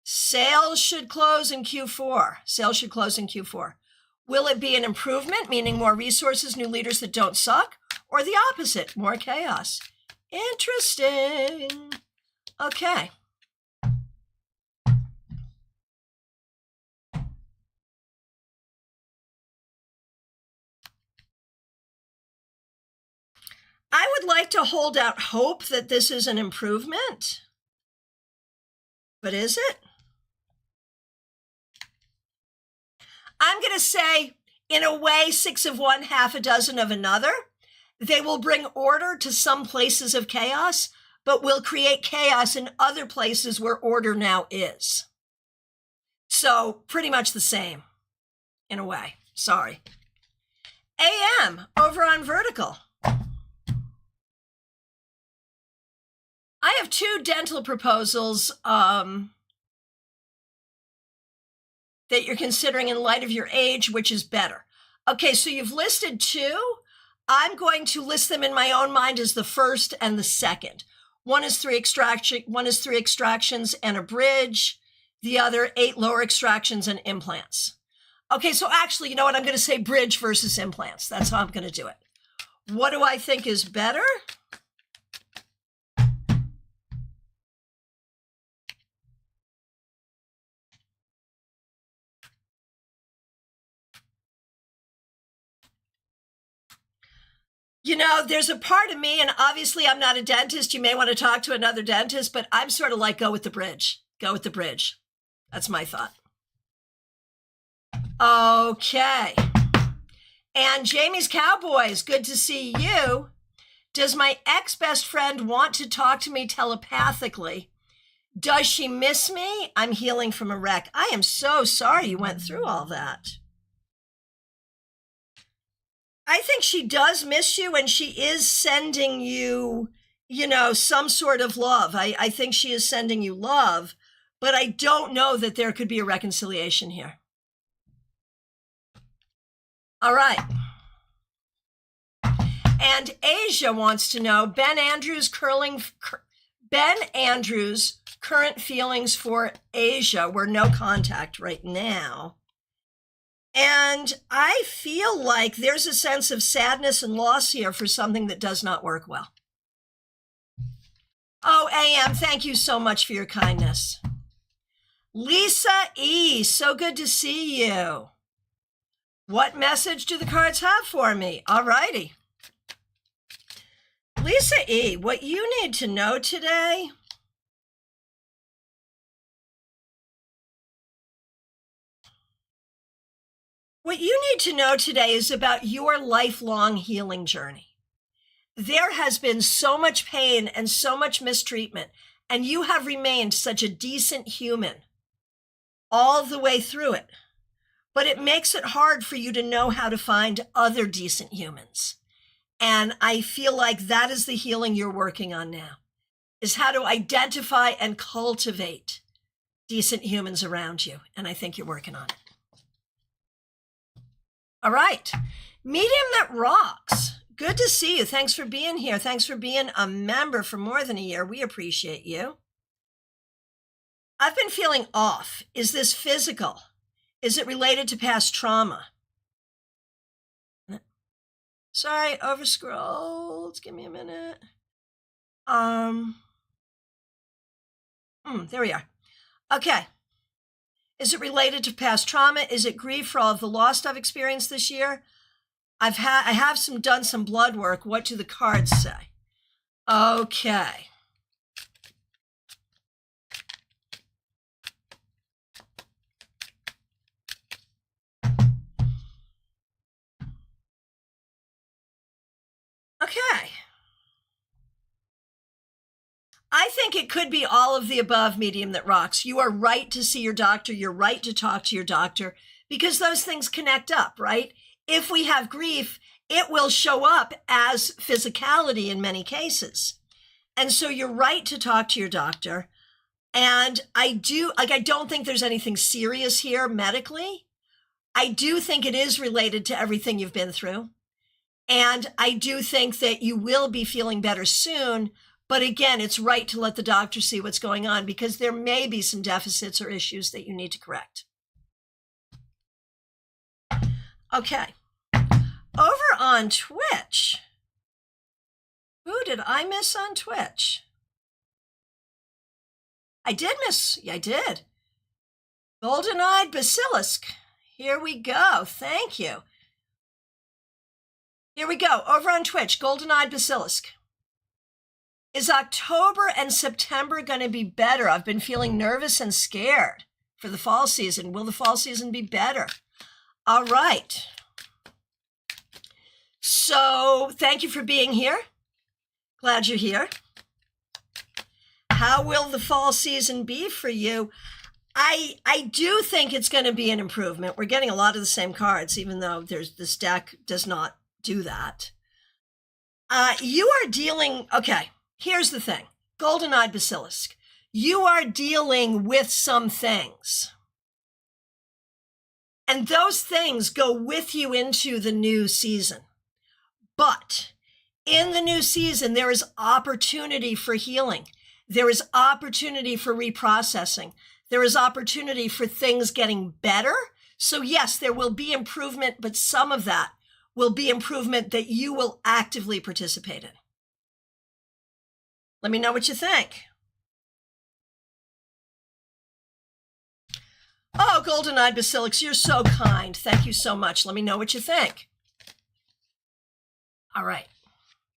Sales should close in Q4. Sales should close in Q4. Will it be an improvement, meaning more resources, new leaders that don't suck, or the opposite, more chaos? Interesting. Okay. I would like to hold out hope that this is an improvement. But is it? I'm going to say, in a way, 6 of one, half a dozen of another. They will bring order to some places of chaos, but will create chaos in other places where order now is. So pretty much the same, in a way. Sorry. AM, over on Vertical. I have 2 dental proposals that you're considering in light of your age, which is better. Okay, so you've listed 2. I'm going to list them in my own mind as the first and the second. One is 3 extractions and a bridge. The other 8 lower extractions and implants. Okay, so actually, you know what? I'm going to say bridge versus implants. That's how I'm going to do it. What do I think is better? You know, there's a part of me, and obviously I'm not a dentist. You may want to talk to another dentist, but I'm sort of like, go with the bridge. Go with the bridge. That's my thought. Okay. And Jamie's Cowboys, good to see you. Does my ex-best friend want to talk to me telepathically? Does she miss me? I'm healing from a wreck. I am so sorry you went through all that. I think she does miss you, and she is sending you, you know, some sort of love. I think she is sending you love, but I don't know that there could be a reconciliation here. All right. And Asia wants to know Ben Andrews' current feelings for Asia. We're no contact right now. And I feel like there's a sense of sadness and loss here for something that does not work well. Oh, AM, thank you so much for your kindness. Lisa E., so good to see you. What message do the cards have for me? All righty. Lisa E., what you need to know today is about your lifelong healing journey. There has been so much pain and so much mistreatment, and you have remained such a decent human all the way through it. But it makes it hard for you to know how to find other decent humans. And I feel like that is the healing you're working on now, is how to identify and cultivate decent humans around you. And I think you're working on it. All right. Medium That Rocks. Good to see you. Thanks for being here. Thanks for being a member for more than a year. We appreciate you. I've been feeling off. Is this physical? Is it related to past trauma? Sorry, overscrolled. Give me a minute. There we are. Okay. Is it related to past trauma? Is it grief for all of the loss I've experienced this year? I have done some blood work. What do the cards say? Okay. Okay. I think it could be all of the above, medium that rocks. You are right to see your doctor. You're right to talk to your doctor because those things connect up, right? If we have grief, it will show up as physicality in many cases. And so you're right to talk to your doctor. And I don't think there's anything serious here medically. I do think it is related to everything you've been through. And I do think that you will be feeling better soon. But again, it's right to let the doctor see what's going on because there may be some deficits or issues that you need to correct. Okay. Over on Twitch. Who did I miss on Twitch? I did miss. Yeah, I did. Golden-eyed basilisk. Here we go. Thank you. Here we go. Over on Twitch, golden-eyed basilisk. Is October and September going to be better? I've been feeling nervous and scared for the fall season. Will the fall season be better? All right. So thank you for being here. Glad you're here. How will the fall season be for you? I do think it's going to be an improvement. We're getting a lot of the same cards, even though this deck does not do that. You are dealing, okay, here's the thing. Golden-eyed basilisk. You are dealing with some things. And those things go with you into the new season. But in the new season, there is opportunity for healing. There is opportunity for reprocessing. There is opportunity for things getting better. So yes, there will be improvement, but some of that will be improvement that you will actively participate in. Let me know what you think. Oh, golden-eyed basilisk, you're so kind. Thank you so much. Let me know what you think. All right.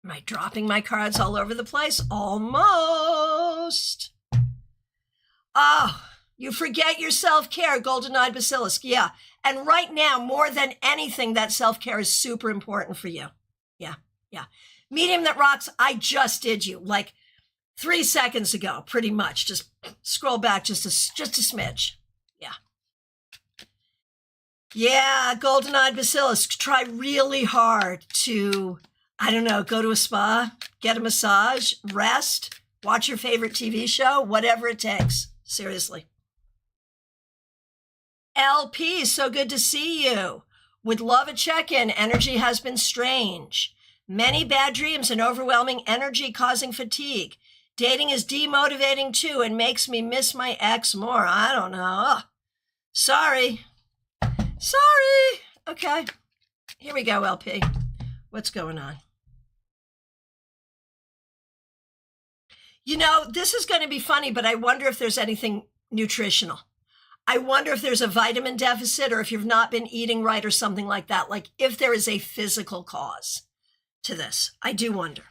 Am I dropping my cards all over the place? Almost. Oh, you forget your self-care, golden-eyed basilisk. Yeah. And right now, more than anything, that self-care is super important for you. Yeah. Yeah. Medium that rocks, I just did you like 3 seconds ago, pretty much. Just scroll back just a smidge. Yeah. Yeah, golden-eyed basilisk, try really hard to, I don't know, go to a spa, get a massage, rest, watch your favorite TV show, whatever it takes. Seriously. LP, so good to see you. Would love a check-in. Energy has been strange. Many bad dreams and overwhelming energy causing fatigue. Dating is demotivating too and makes me miss my ex more. I don't know. Ugh. Sorry. Okay. Here we go, LP. What's going on? You know, this is going to be funny, but I wonder if there's anything nutritional. I wonder if there's a vitamin deficit or if you've not been eating right or something like that. Like if there is a physical cause to this. I do wonder.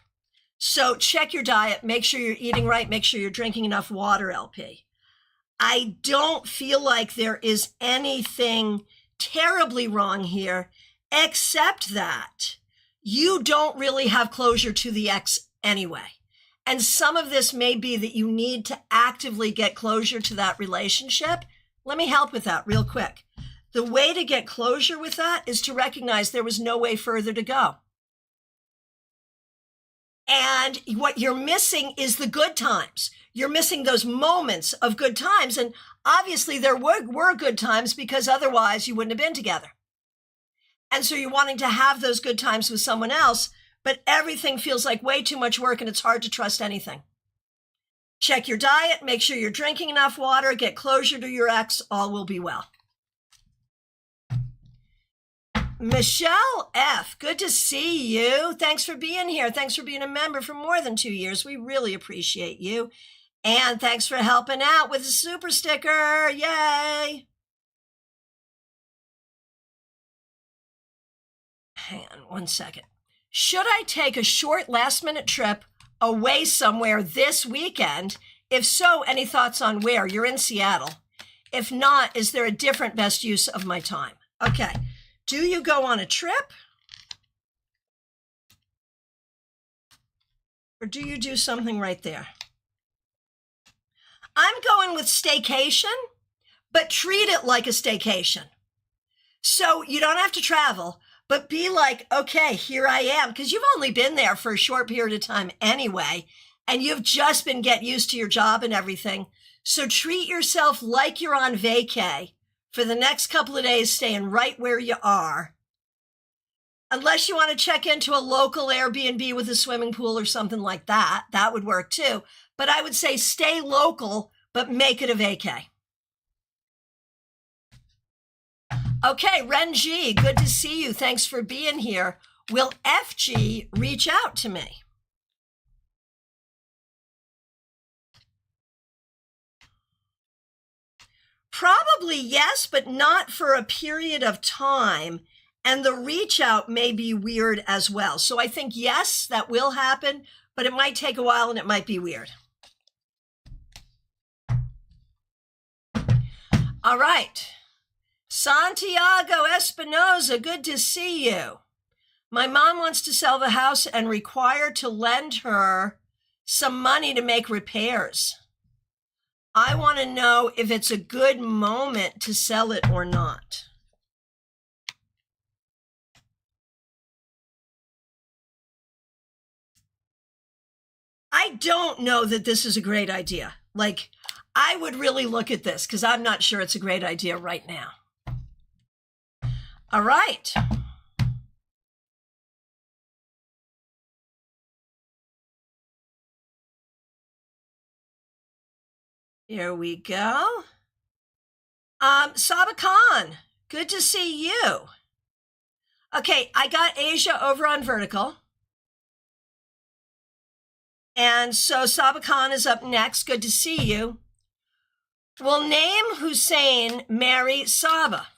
So check your diet. Make sure you're eating right. Make sure you're drinking enough water, LP. I don't feel like there is anything terribly wrong here, except that you don't really have closure to the ex anyway. And some of this may be that you need to actively get closure to that relationship. Let me help with that real quick. The way to get closure with that is to recognize there was no way further to go. And what you're missing is the good times. You're missing those moments of good times. And obviously there were good times because otherwise you wouldn't have been together. And so you're wanting to have those good times with someone else, but everything feels like way too much work and it's hard to trust anything. Check your diet, make sure you're drinking enough water, get closure to your ex, all will be well. Michelle F., good to see you. Thanks for being here. Thanks for being a member for more than 2 years. We really appreciate you. And thanks for helping out with the super sticker. Yay. Hang on 1 second. Should I take a short last-minute trip away somewhere this weekend? If so, any thoughts on where? You're in Seattle. If not, is there a different best use of my time? Okay. Do you go on a trip? Or do you do something right there? I'm going with staycation, but treat it like a staycation. So you don't have to travel, but be like, okay, here I am, because you've only been there for a short period of time anyway, and you've just been getting used to your job and everything. So treat yourself like you're on vacay for the next couple of days, staying right where you are. Unless you want to check into a local Airbnb with a swimming pool or something like that, that would work too. But I would say stay local, but make it a vacay. Okay, Ren G, good to see you. Thanks for being here. Will FG reach out to me? Probably yes, but not for a period of time. And the reach out may be weird as well. So I think, yes, that will happen, but it might take a while and it might be weird. All right. Santiago Espinoza, good to see you. My mom wants to sell the house and require to lend her some money to make repairs. I want to know if it's a good moment to sell it or not. I don't know that this is a great idea. Like, I would really look at this because I'm not sure it's a great idea right now. All right. Here we go. Saba Khan, good to see you. Okay, I got Asia over on Vertical. And so Saba Khan is up next. Good to see you. Will Naeem Hussein marry Saba?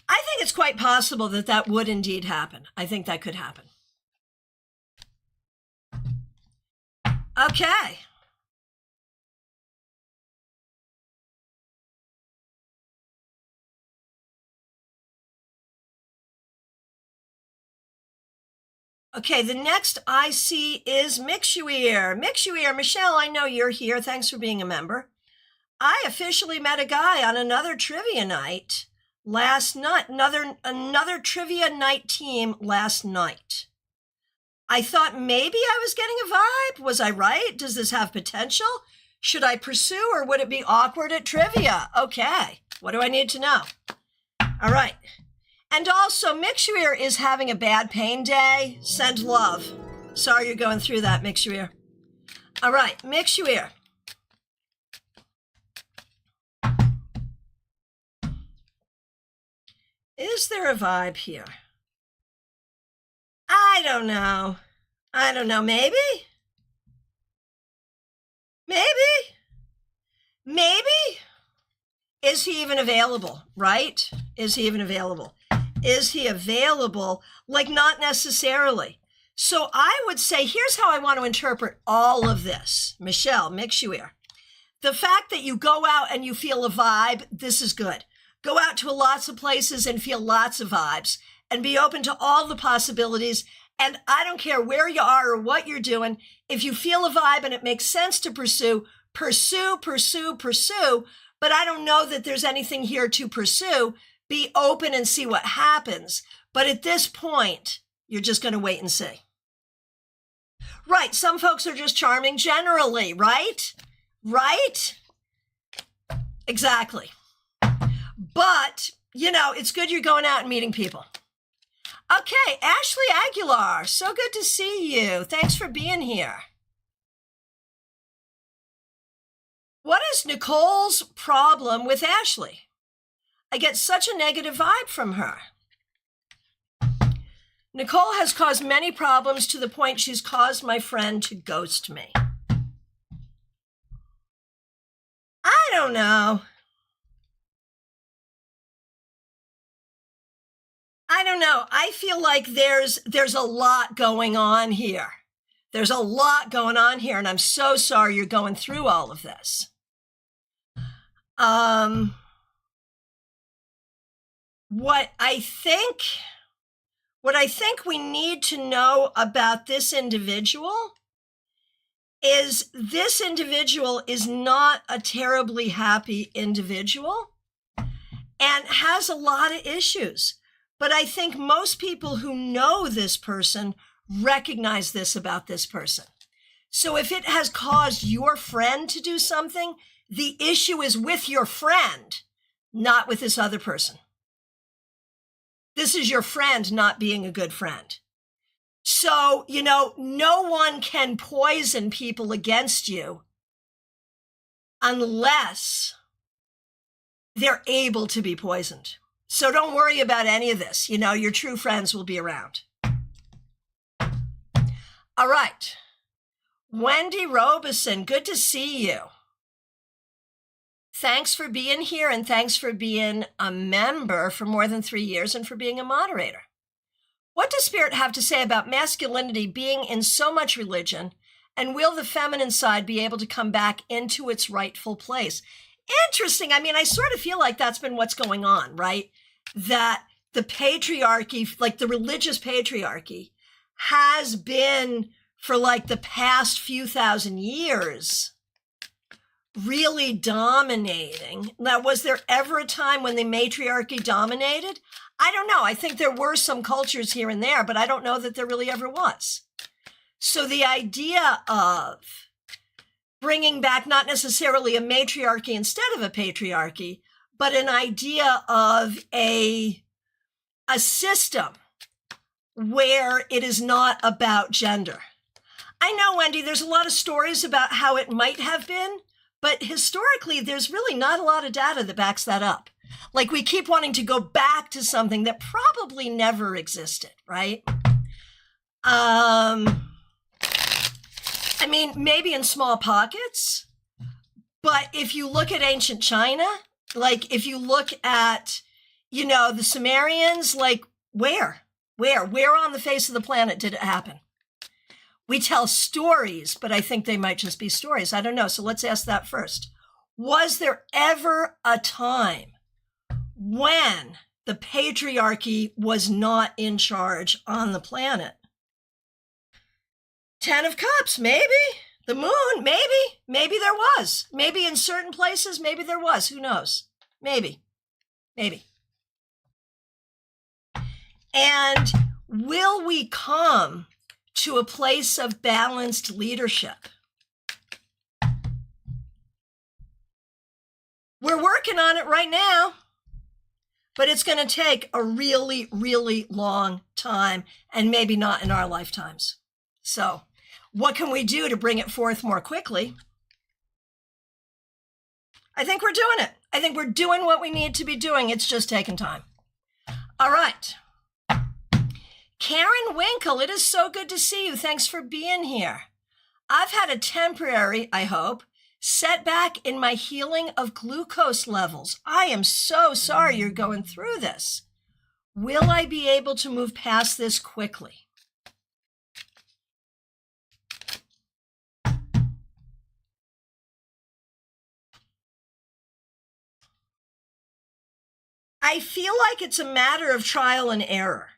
I think it's quite possible that that would indeed happen. I think that could happen. Okay. Okay, the next I see is Mixuir. Mixuir, Michelle, I know you're here. Thanks for being a member. I officially met a guy on another trivia night last night, another trivia night team last night. I thought maybe I was getting a vibe. Was I right? Does this have potential? Should I pursue or would it be awkward at trivia? Okay, what do I need to know? All right. And also, Mixuir is having a bad pain day. Send love. Sorry you're going through that, Mixuir. All right, Mixuir. Is there a vibe here? I don't know. Maybe? Is he even available, right? Is he available? Like, not necessarily. So I would say, here's how I want to interpret all of this. Michelle, Mixuir. The fact that you go out and you feel a vibe, this is good. Go out to lots of places and feel lots of vibes and be open to all the possibilities. And I don't care where you are or what you're doing. If you feel a vibe and it makes sense to pursue. But I don't know that there's anything here to pursue. Be open and see what happens. But at this point, you're just going to wait and see. Right. Some folks are just charming generally, right? Right? Exactly. But, it's good you're going out and meeting people. Okay, Ashley Aguilar, so good to see you. Thanks for being here. What is Nicole's problem with Ashley? I get such a negative vibe from her. Nicole has caused many problems to the point she's caused my friend to ghost me. I don't know. I feel like there's a lot going on here. There's a lot going on here, and I'm so sorry you're going through all of this. What I think we need to know about this individual is this individual is not a terribly happy individual and has a lot of issues. But I think most people who know this person recognize this about this person. So if it has caused your friend to do something, the issue is with your friend, not with this other person. This is your friend not being a good friend. So, no one can poison people against you unless they're able to be poisoned. So don't worry about any of this. Your true friends will be around. All right. Wendy Robeson, good to see you. Thanks for being here, and thanks for being a member for more than 3 years and for being a moderator. What does Spirit have to say about masculinity being in so much religion, and will the feminine side be able to come back into its rightful place? Interesting. I sort of feel like that's been what's going on, right? That the patriarchy, like the religious patriarchy, has been for like the past few thousand years really dominating. Now, was there ever a time when the matriarchy dominated? I don't know. I think there were some cultures here and there, but I don't know that there really ever was. So the idea of bringing back not necessarily a matriarchy instead of a patriarchy, but an idea of a system where it is not about gender. I know, Wendy, there's a lot of stories about how it might have been, but historically, there's really not a lot of data that backs that up. Like, we keep wanting to go back to something that probably never existed, right? Maybe in small pockets, but if you look at ancient China, like if you look at, the Sumerians, like where on the face of the planet did it happen? We tell stories, but I think they might just be stories. I don't know. So let's ask that first. Was there ever a time when the patriarchy was not in charge on the planet? 10 of Cups, maybe. The moon, maybe. Maybe there was. Maybe in certain places, maybe there was. Who knows? Maybe. And will we come to a place of balanced leadership? We're working on it right now, but it's going to take a really, really long time, and maybe not in our lifetimes. So what can we do to bring it forth more quickly? I think we're doing it. I think we're doing what we need to be doing. It's just taking time. All right. Karen Winkle, it is so good to see you. Thanks for being here. I've had a temporary, I hope, setback in my healing of glucose levels. I am so sorry you're going through this. Will I be able to move past this quickly? I feel like it's a matter of trial and error.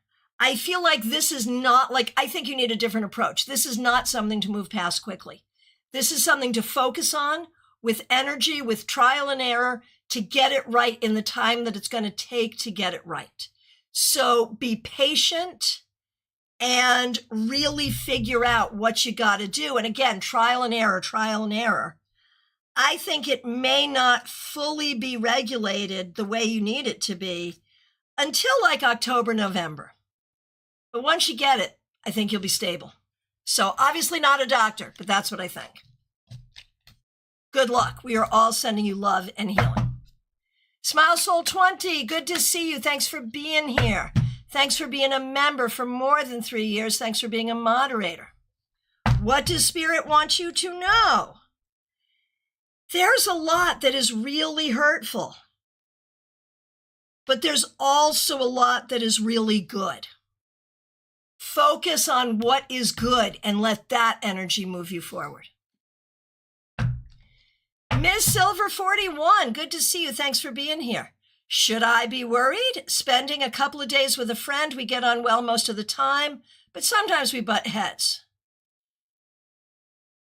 I feel like this is not I think you need a different approach. This is not something to move past quickly. This is something to focus on with energy, with trial and error, to get it right in the time that it's going to take to get it right. So be patient and really figure out what you got to do. And again, trial and error, trial and error. I think it may not fully be regulated the way you need it to be until like October, November. But once you get it, I think you'll be stable. So obviously not a doctor, but that's what I think. Good luck. We are all sending you love and healing. Smile Soul 20, good to see you. Thanks for being here. Thanks for being a member for more than 3 years. Thanks for being a moderator. What does Spirit want you to know? There's a lot that is really hurtful, but there's also a lot that is really good. Focus on what is good and let that energy move you forward. Miss Silver 41, good to see you. Thanks for being here. Should I be worried? Spending a couple of days with a friend, we get on well most of the time, but sometimes we butt heads.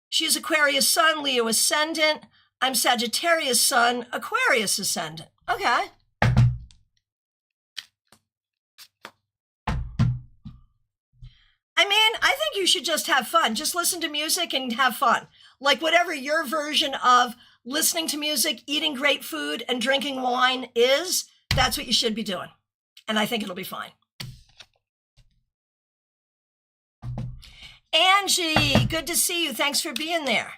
She's Aquarius Sun, Leo Ascendant. I'm Sagittarius Sun, Aquarius Ascendant. Okay. I mean, I think you should just have fun. Just listen to music and have fun. Like whatever your version of listening to music, eating great food, and drinking wine is, that's what you should be doing. And I think it'll be fine. Angie, good to see you. Thanks for being there.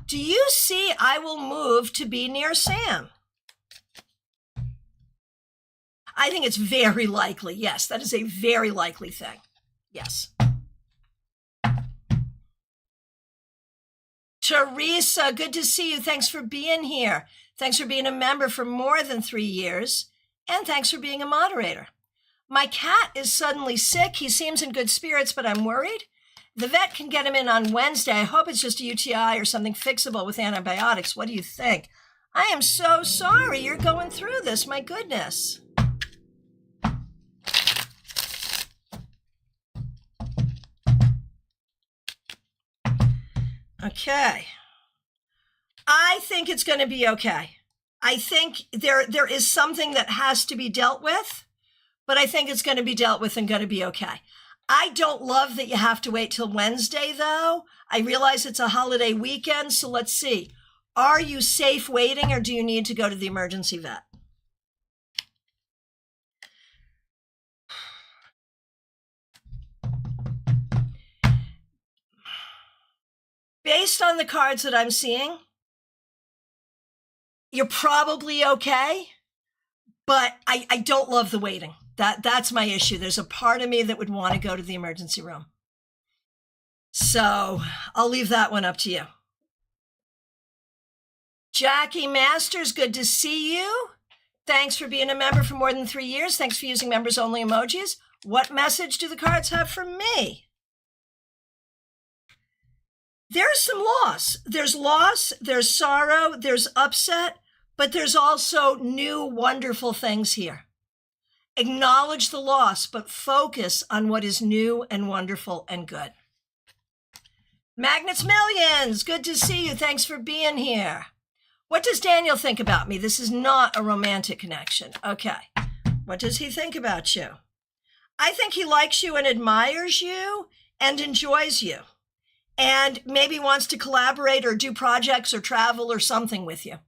Do you see I will move to be near Sam? I think it's very likely. Yes, that is a very likely thing. Yes. Teresa, good to see you. Thanks for being here. Thanks for being a member for more than 3 years. And thanks for being a moderator. My cat is suddenly sick. He seems in good spirits, but I'm worried. The vet can get him in on Wednesday. I hope it's just a UTI or something fixable with antibiotics. What do you think? I am so sorry you're going through this. My goodness. Okay. I think it's going to be okay. I think there is something that has to be dealt with, but I think it's going to be dealt with and going to be okay. I don't love that you have to wait till Wednesday, though. I realize it's a holiday weekend, so let's see. Are you safe waiting, or do you need to go to the emergency vet? Based on the cards that I'm seeing, you're probably okay, but I don't love the waiting. That's my issue. There's a part of me that would want to go to the emergency room. So I'll leave that one up to you. Jackie Masters, good to see you. Thanks for being a member for more than 3 years. Thanks for using members only emojis. What message do the cards have for me? There's some loss. There's sorrow, there's upset, but there's also new wonderful things here. Acknowledge the loss, but focus on what is new and wonderful and good. Magnets Millions, good to see you. Thanks for being here. What does Daniel think about me? This is not a romantic connection. Okay. What does he think about you? I think he likes you and admires you and enjoys you, and maybe wants to collaborate or do projects or travel or something with you.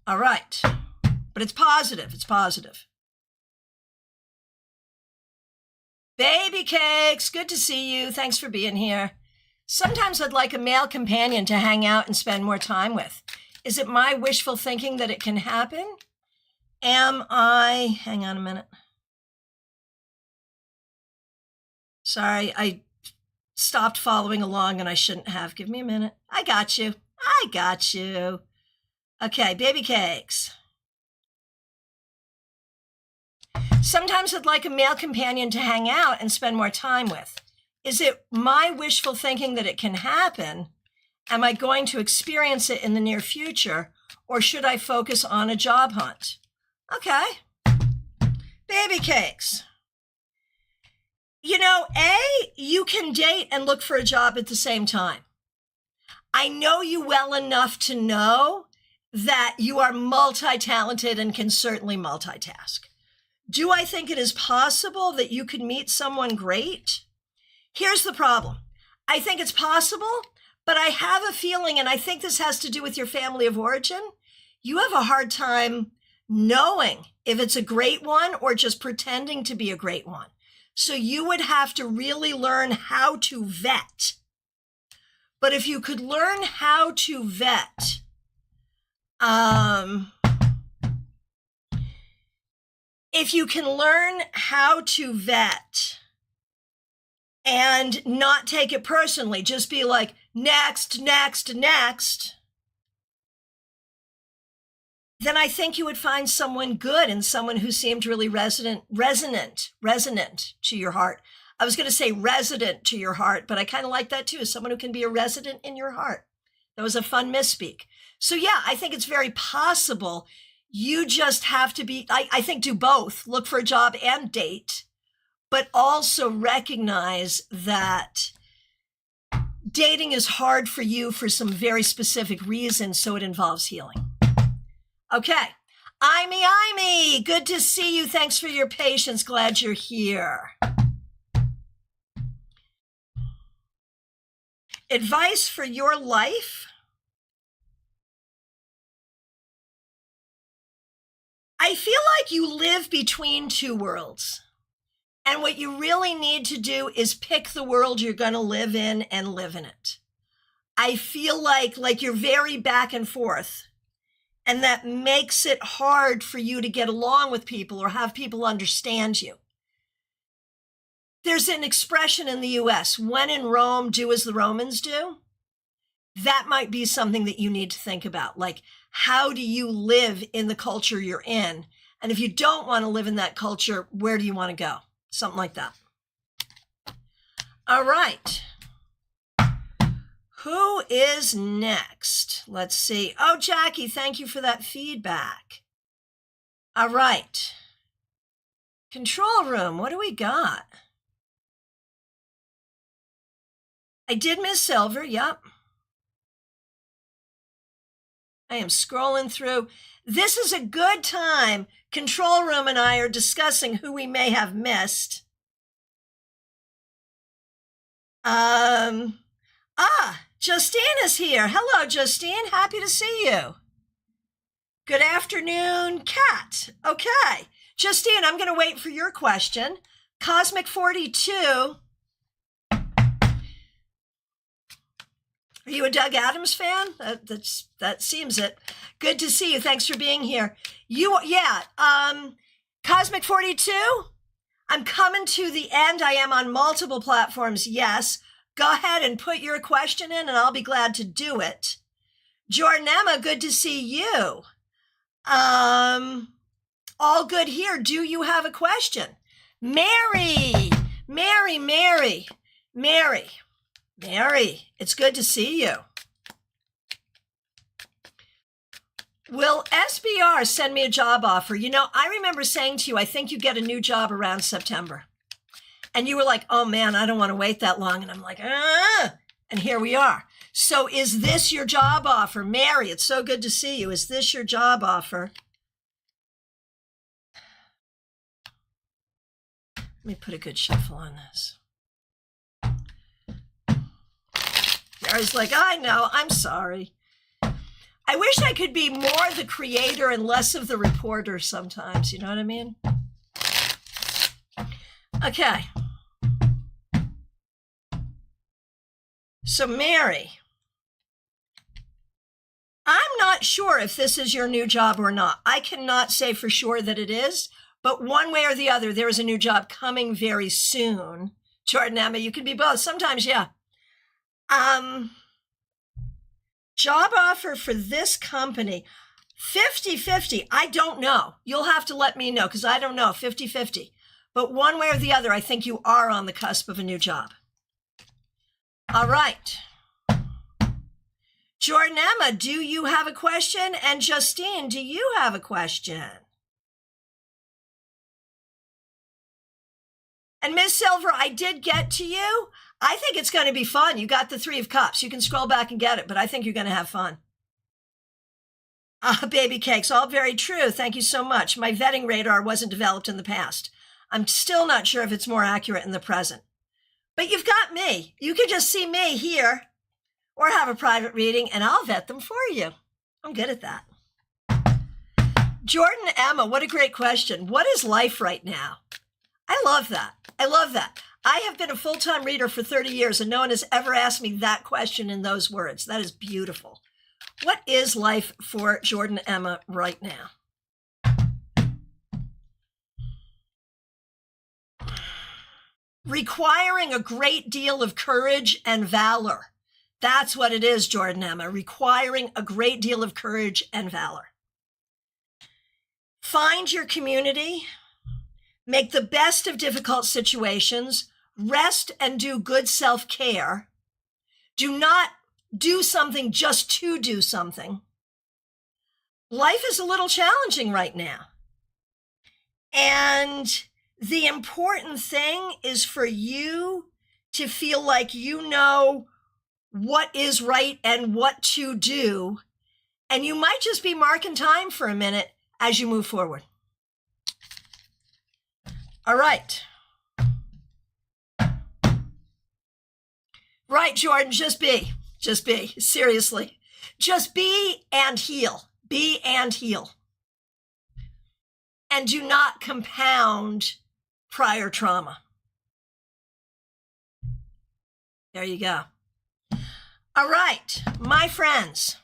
All right. But it's positive. It's positive. Baby Cakes, good to see you. Thanks for being here. Sometimes I'd like a male companion to hang out and spend more time with. Is it my wishful thinking that it can happen? Hang on a minute. Sorry, I stopped following along and I shouldn't have. Give me a minute. I got you. Okay, Baby Cakes. Sometimes I'd like a male companion to hang out and spend more time with. Is it my wishful thinking that it can happen? Am I going to experience it in the near future, or should I focus on a job hunt? Okay. Baby Cakes. You know, you can date and look for a job at the same time. I know you well enough to know that you are multi-talented and can certainly multitask. Do I think it is possible that you could meet someone great? Here's the problem. I think it's possible, but I have a feeling, and I think this has to do with your family of origin, you have a hard time knowing if it's a great one or just pretending to be a great one. So you would have to really learn how to vet. But if you could learn how to vet, if you can learn how to vet and not take it personally, just be like, next, next, next, then I think you would find someone good and someone who seemed really resonant to your heart. I was going to say resident to your heart, but I kind of like that too. Someone who can be a resident in your heart. That was a fun misspeak. So yeah, I think it's very possible. You just have to be, I think, do both. Look for a job and date, but also recognize that dating is hard for you for some very specific reasons, so it involves healing. Okay. Imy, good to see you. Thanks for your patience. Glad you're here. Advice for your life? I feel like you live between two worlds. And what you really need to do is pick the world you're going to live in and live in it. I feel like you're very back and forth. And that makes it hard for you to get along with people or have people understand you. There's an expression in the US, when in Rome, do as the Romans do. That might be something that you need to think about. Like, how do you live in the culture you're in? And if you don't want to live in that culture, where do you want to go? Something like that. All right. Who is next? Let's see. Oh, Jackie, thank you for that feedback. All right. Control room, what do we got? I did miss Silver, yep. I am scrolling through. This is a good time. Control room and I are discussing who we may have missed. Justine is here. Hello, Justine. Happy to see you. Good afternoon, Kat. Okay. Justine, I'm going to wait for your question. Cosmic 42. Are you a Doug Adams fan? That seems it. Good to see you. Thanks for being here. Cosmic 42. I'm coming to the end. I am on multiple platforms. Yes. Go ahead and put your question in and I'll be glad to do it. Jordan Emma, good to see you. All good here. Do you have a question? Mary, it's good to see you. Will SBR send me a job offer? You know, I remember saying to you, I think you get a new job around September. And you were like, oh man, I don't want to wait that long. And I'm like, and here we are. So is this your job offer? Mary, it's so good to see you. Is this your job offer? Let me put a good shuffle on this. Mary's like, I know, I'm sorry. I wish I could be more the creator and less of the reporter sometimes. You know what I mean? Okay. So Mary, I'm not sure if this is your new job or not. I cannot say for sure that it is, but one way or the other, there is a new job coming very soon. Jordan Emma, you can be both. Sometimes, yeah. Job offer for this company, 50-50. I don't know. You'll have to let me know because I don't know, 50-50. But one way or the other, I think you are on the cusp of a new job. All right. Jordan Emma, do you have a question? And Justine, do you have a question? And Miss Silver, I did get to you. I think it's going to be fun. You got the 3 of Cups. You can scroll back and get it, but I think you're going to have fun. Baby cakes, all very true. Thank you so much. My vetting radar wasn't developed in the past. I'm still not sure if it's more accurate in the present. But you've got me. You can just see me here or have a private reading and I'll vet them for you. I'm good at that. Jordan Emma, what a great question. What is life right now? I love that. I love that. I have been a full-time reader for 30 years and no one has ever asked me that question in those words. That is beautiful. What is life for Jordan Emma right now? requiring a great deal of courage and valor. That's what it is, Jordan Emma, requiring a great deal of courage and valor. Find your community, make the best of difficult situations, rest and do good self-care. Do not do something just to do something. Life is a little challenging right now. And the important thing is for you to feel like you know what is right and what to do. And you might just be marking time for a minute as you move forward. All right. Right, Jordan, just be. Seriously. Just be and heal. Be and heal. And do not compound prior trauma. There you go. All right, my friends.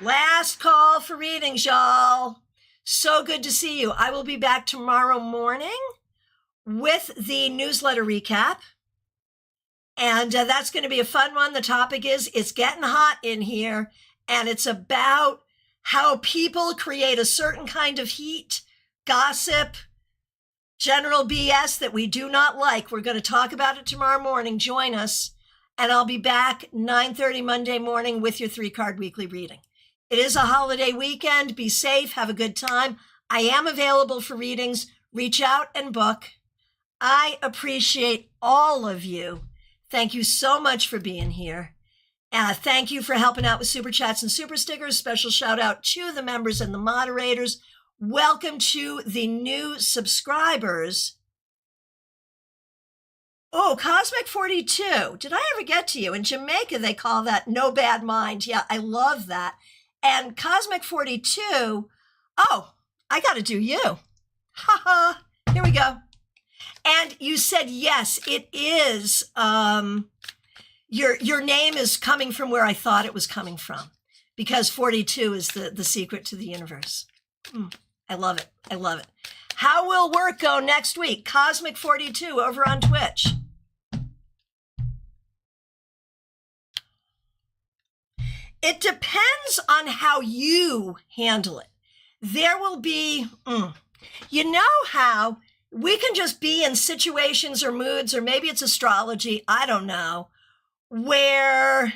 Last call for readings, y'all. So good to see you. I will be back tomorrow morning with the newsletter recap. And that's going to be a fun one. The topic is, it's getting hot in here. And it's about how people create a certain kind of heat, gossip, general BS that we do not like. We're going to talk about it tomorrow morning. Join us. And I'll be back 9:30 Monday morning with your 3-card weekly reading. It is a holiday weekend. Be safe. Have a good time. I am available for readings. Reach out and book. I appreciate all of you. Thank you so much for being here. Thank you for helping out with Super Chats and Super Stickers. Special shout out to the members and the moderators. Welcome to the new subscribers. Oh, Cosmic 42. Did I ever get to you? In Jamaica, they call that no bad mind. Yeah, I love that. And Cosmic 42, oh, I got to do you. Ha ha. Here we go. And you said, yes, it is. Your name is coming from where I thought it was coming from, because 42 is the secret to the universe. I love it. I love it. How will work go next week? Cosmic 42 over on Twitch. It depends on how you handle it. There will be, you know how we can just be in situations or moods, or maybe it's astrology, I don't know, where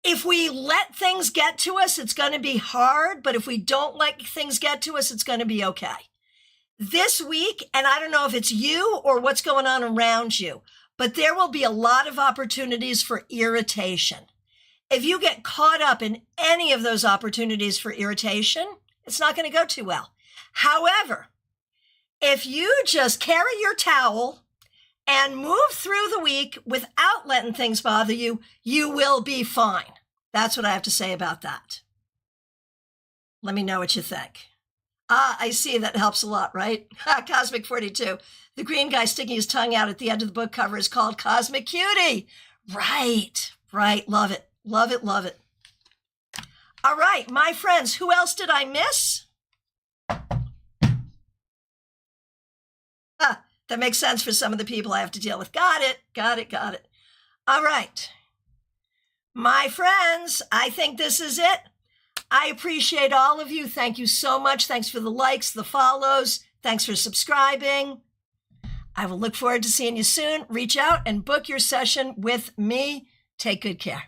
if we let things get to us, it's going to be hard. But if we don't let things get to us, it's going to be okay. This week, and I don't know if it's you or what's going on around you, but there will be a lot of opportunities for irritation. If you get caught up in any of those opportunities for irritation, it's not going to go too well. However, if you just carry your towel and move through the week without letting things bother you, you will be fine. That's what I have to say about that. Let me know what you think. I see, that helps a lot, right? Cosmic 42. The green guy sticking his tongue out at the end of the book cover is called Cosmic Cutie. Right. Love it. Love it. Love it. All right, my friends, who else did I miss? That makes sense for some of the people I have to deal with. Got it. All right. My friends, I think this is it. I appreciate all of you. Thank you so much. Thanks for the likes, the follows. Thanks for subscribing. I will look forward to seeing you soon. Reach out and book your session with me. Take good care.